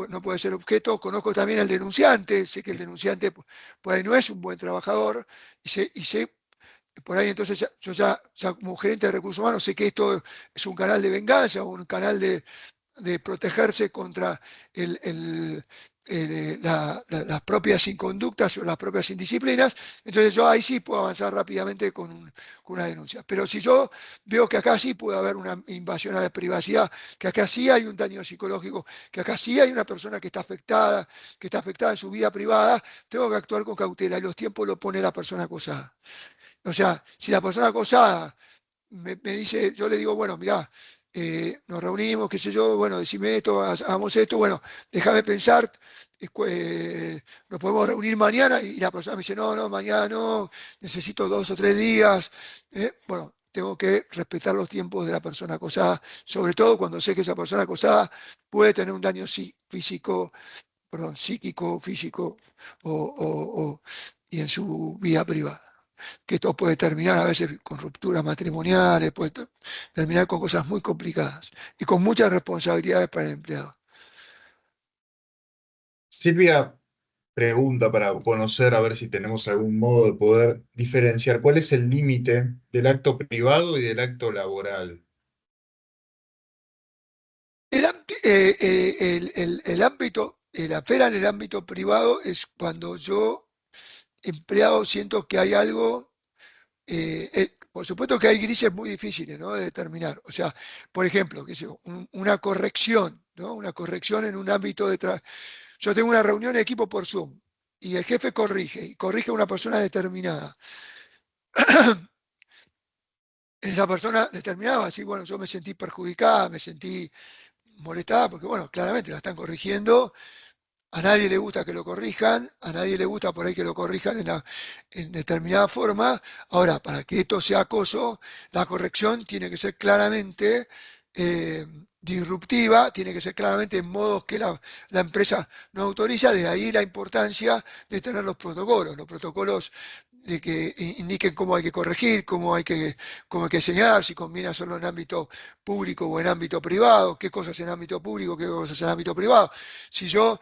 no puede ser objeto, conozco también al denunciante, sé que el denunciante por ahí no es un buen trabajador y sé por ahí entonces yo ya como gerente de recursos humanos sé que esto es un canal de venganza, un canal de protegerse contra el- el- las propias inconductas o las propias indisciplinas. Entonces yo ahí sí puedo avanzar rápidamente con una denuncia. Pero si yo veo que acá sí puede haber una invasión a la privacidad, que acá sí hay un daño psicológico, que acá sí hay una persona que está afectada en su vida privada, tengo que actuar con cautela y los tiempos lo pone la persona acosada. O sea, si la persona acosada me dice, yo le digo, bueno, mirá, nos reunimos, qué sé yo, bueno, decime esto, hagamos esto, bueno, déjame pensar, nos podemos reunir mañana y la persona me dice, no, no, mañana no, necesito 2 o 3 días. Bueno, tengo que respetar los tiempos de la persona acosada, sobre todo cuando sé que esa persona acosada puede tener un daño físico, perdón, psíquico, físico y en su vida privada, que esto puede terminar a veces con rupturas matrimoniales, puede terminar con cosas muy complicadas y con muchas responsabilidades para el empleado. Silvia pregunta para conocer, a ver si tenemos algún modo de poder diferenciar cuál es el límite del acto privado y del acto laboral. El ámbito, la esfera en el ámbito privado es cuando yo, empleado, siento que hay algo. Por supuesto que hay grises muy difíciles, ¿no?, de determinar. O sea, por ejemplo, qué sé yo, una corrección, ¿no? Una corrección en un ámbito de trabajo. Yo tengo una reunión de equipo por Zoom y el jefe corrige, y corrige a una persona determinada. Esa persona determinada va a decir, bueno, yo me sentí perjudicada, me sentí molestada, porque bueno, claramente la están corrigiendo. A nadie le gusta que lo corrijan, a nadie le gusta por ahí que lo corrijan en determinada forma. Ahora, para que esto sea acoso, la corrección tiene que ser claramente eh, disruptiva, tiene que ser claramente en modos que la empresa no autoriza, de ahí la importancia de tener los protocolos de que indiquen cómo hay que corregir, cómo hay que señalar, si conviene hacerlo en ámbito público o en ámbito privado, qué cosas en ámbito público, qué cosas en ámbito privado. Si yo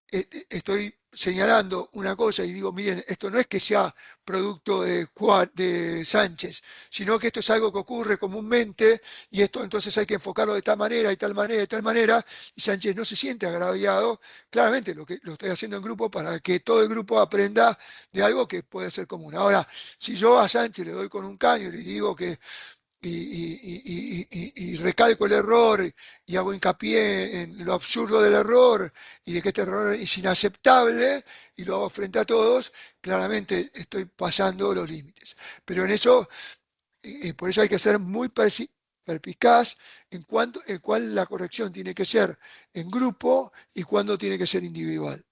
estoy señalando una cosa y digo, miren, esto no es que sea producto de Sánchez, sino que esto es algo que ocurre comúnmente y esto entonces hay que enfocarlo de tal manera y tal manera y tal manera, y Sánchez no se siente agraviado. Claramente lo estoy haciendo en grupo para que todo el grupo aprenda de algo que puede ser común. Ahora, si yo a Sánchez le doy con un caño y le digo que y recalco el error y hago hincapié en lo absurdo del error y de que este error es inaceptable y lo hago frente a todos, claramente estoy pasando los límites. Pero en eso, por eso hay que ser muy perspicaz en cuál la corrección tiene que ser en grupo y cuándo tiene que ser individual.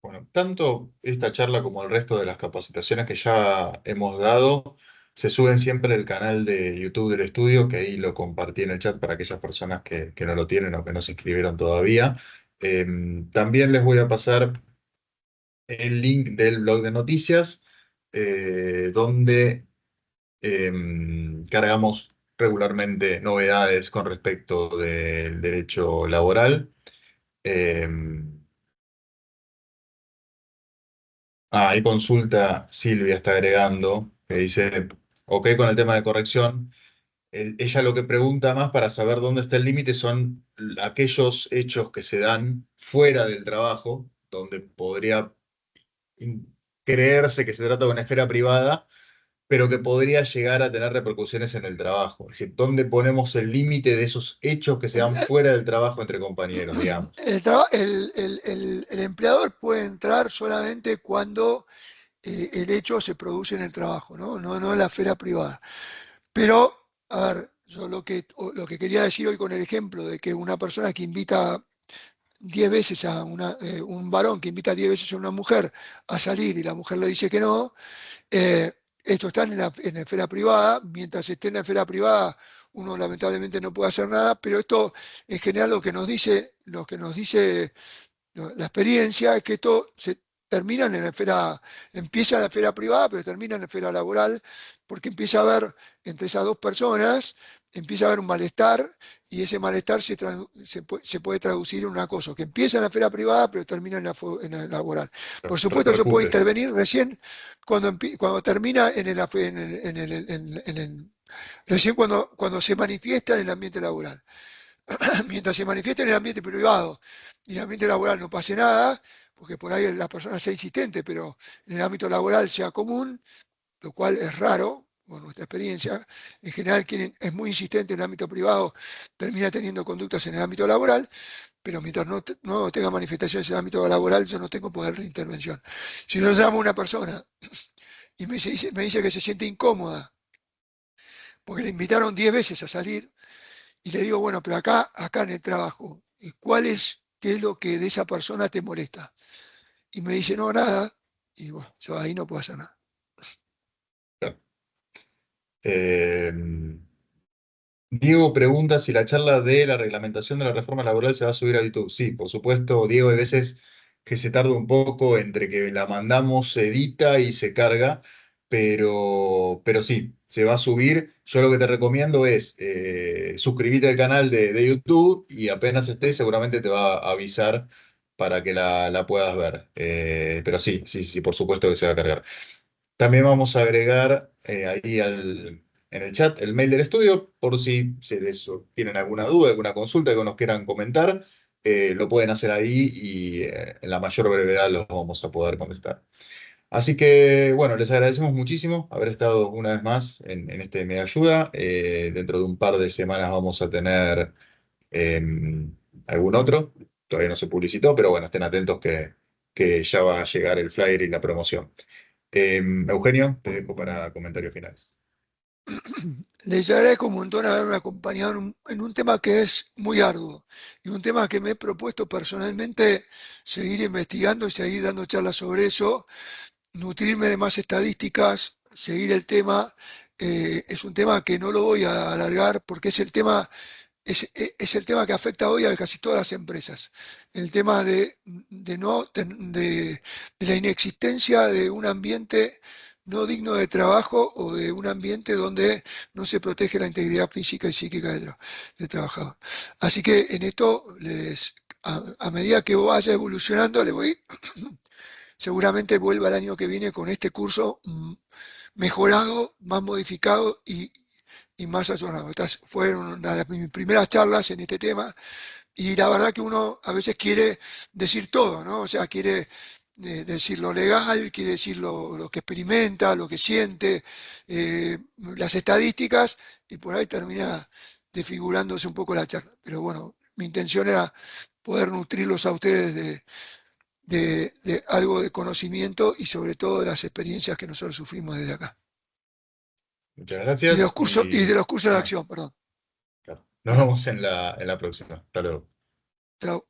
Bueno, tanto esta charla como el resto de las capacitaciones que ya hemos dado se suben siempre al canal de YouTube del estudio, que ahí lo compartí en el chat para aquellas personas que no lo tienen o que no se inscribieron todavía. También les voy a pasar el link del blog de noticias, donde cargamos regularmente novedades con respecto del derecho laboral. Em, ahí consulta Silvia, está agregando, que dice, ok con el tema de corrección. Ella lo que pregunta más para saber dónde está el límite son aquellos hechos que se dan fuera del trabajo, donde podría creerse que se trata de una esfera privada, pero que podría llegar a tener repercusiones en el trabajo. Es decir, ¿dónde ponemos el límite de esos hechos que se dan fuera del trabajo entre compañeros, digamos? El empleador puede entrar solamente cuando el hecho se produce en el trabajo, ¿no? No en la esfera privada. Pero, a ver, yo lo que quería decir hoy con el ejemplo de que una persona que invita 10 veces un varón que invita 10 veces a una mujer a salir y la mujer le dice que no, esto está en la esfera privada. Mientras esté en la esfera privada, uno lamentablemente no puede hacer nada, pero esto en general lo que nos dice la experiencia es que esto se termina en la esfera, empieza en la esfera privada, pero termina en la esfera laboral, porque empieza a haber entre esas dos personas, empieza a haber un malestar, y ese malestar se puede traducir en una cosa que empieza en la esfera privada, pero termina en la laboral. Por supuesto, eso puede Repercute. intervenir recién cuando termina recién cuando se manifiesta en el ambiente laboral. Mientras se manifieste en el ambiente privado y en el ambiente laboral no pase nada, porque por ahí la persona sea insistente, pero en el ámbito laboral sea común, lo cual es raro, por nuestra experiencia. En general, quien es muy insistente en el ámbito privado termina teniendo conductas en el ámbito laboral, pero mientras no tenga manifestaciones en el ámbito laboral, yo no tengo poder de intervención. Si yo llamo a una persona y me dice que se siente incómoda porque le invitaron 10 veces a salir, y le digo, bueno, pero acá en el trabajo, qué es lo que de esa persona te molesta? Y me dice, no, nada. Y bueno, yo ahí no puedo hacer nada. Eh, Diego pregunta si la charla de la reglamentación de la reforma laboral se va a subir a YouTube. Sí, por supuesto, Diego, hay veces que se tarda un poco entre que la mandamos, se edita y se carga, pero sí, se va a subir. Yo lo que te recomiendo es suscribirte al canal de YouTube y apenas esté, seguramente te va a avisar para que la puedas ver. Pero sí, sí, sí, por supuesto que se va a cargar. También vamos a agregar en el chat el mail del estudio por si tienen alguna duda, alguna consulta que nos quieran comentar, lo pueden hacer ahí y en la mayor brevedad los vamos a poder contestar. Así que bueno, les agradecemos muchísimo haber estado una vez más en este Mega Ayuda. Dentro de un par de semanas vamos a tener eh, algún otro. Todavía no se publicitó, pero bueno, estén atentos que ya va a llegar el flyer y la promoción. Eugenio, te dejo para comentarios finales. Les agradezco un montón haberme acompañado en un tema que es muy arduo y un tema que me he propuesto personalmente seguir investigando y seguir dando charlas sobre eso, nutrirme de más estadísticas, seguir el tema. Es un tema que no lo voy a alargar porque es el tema que afecta hoy a casi todas las empresas. El tema de no, de la inexistencia de un ambiente no digno de trabajo o de un ambiente donde no se protege la integridad física y psíquica del trabajador. Así que en esto, a medida que vaya evolucionando, seguramente vuelva el año que viene con este curso mejorado, más modificado y más allornado. Estas fueron una de mis primeras charlas en este tema, y la verdad que uno a veces quiere decir todo, ¿no? O sea, quiere decir lo legal, quiere decir lo que experimenta, lo que siente, las estadísticas, y por ahí termina desfigurándose un poco la charla. Pero bueno, mi intención era poder nutrirlos a ustedes de algo de conocimiento y sobre todo de las experiencias que nosotros sufrimos desde acá. Muchas Y de los gracias cursos, y de y los cursos de bueno, acción, perdón. claro, nos vemos en la próxima. Hasta luego. Chao.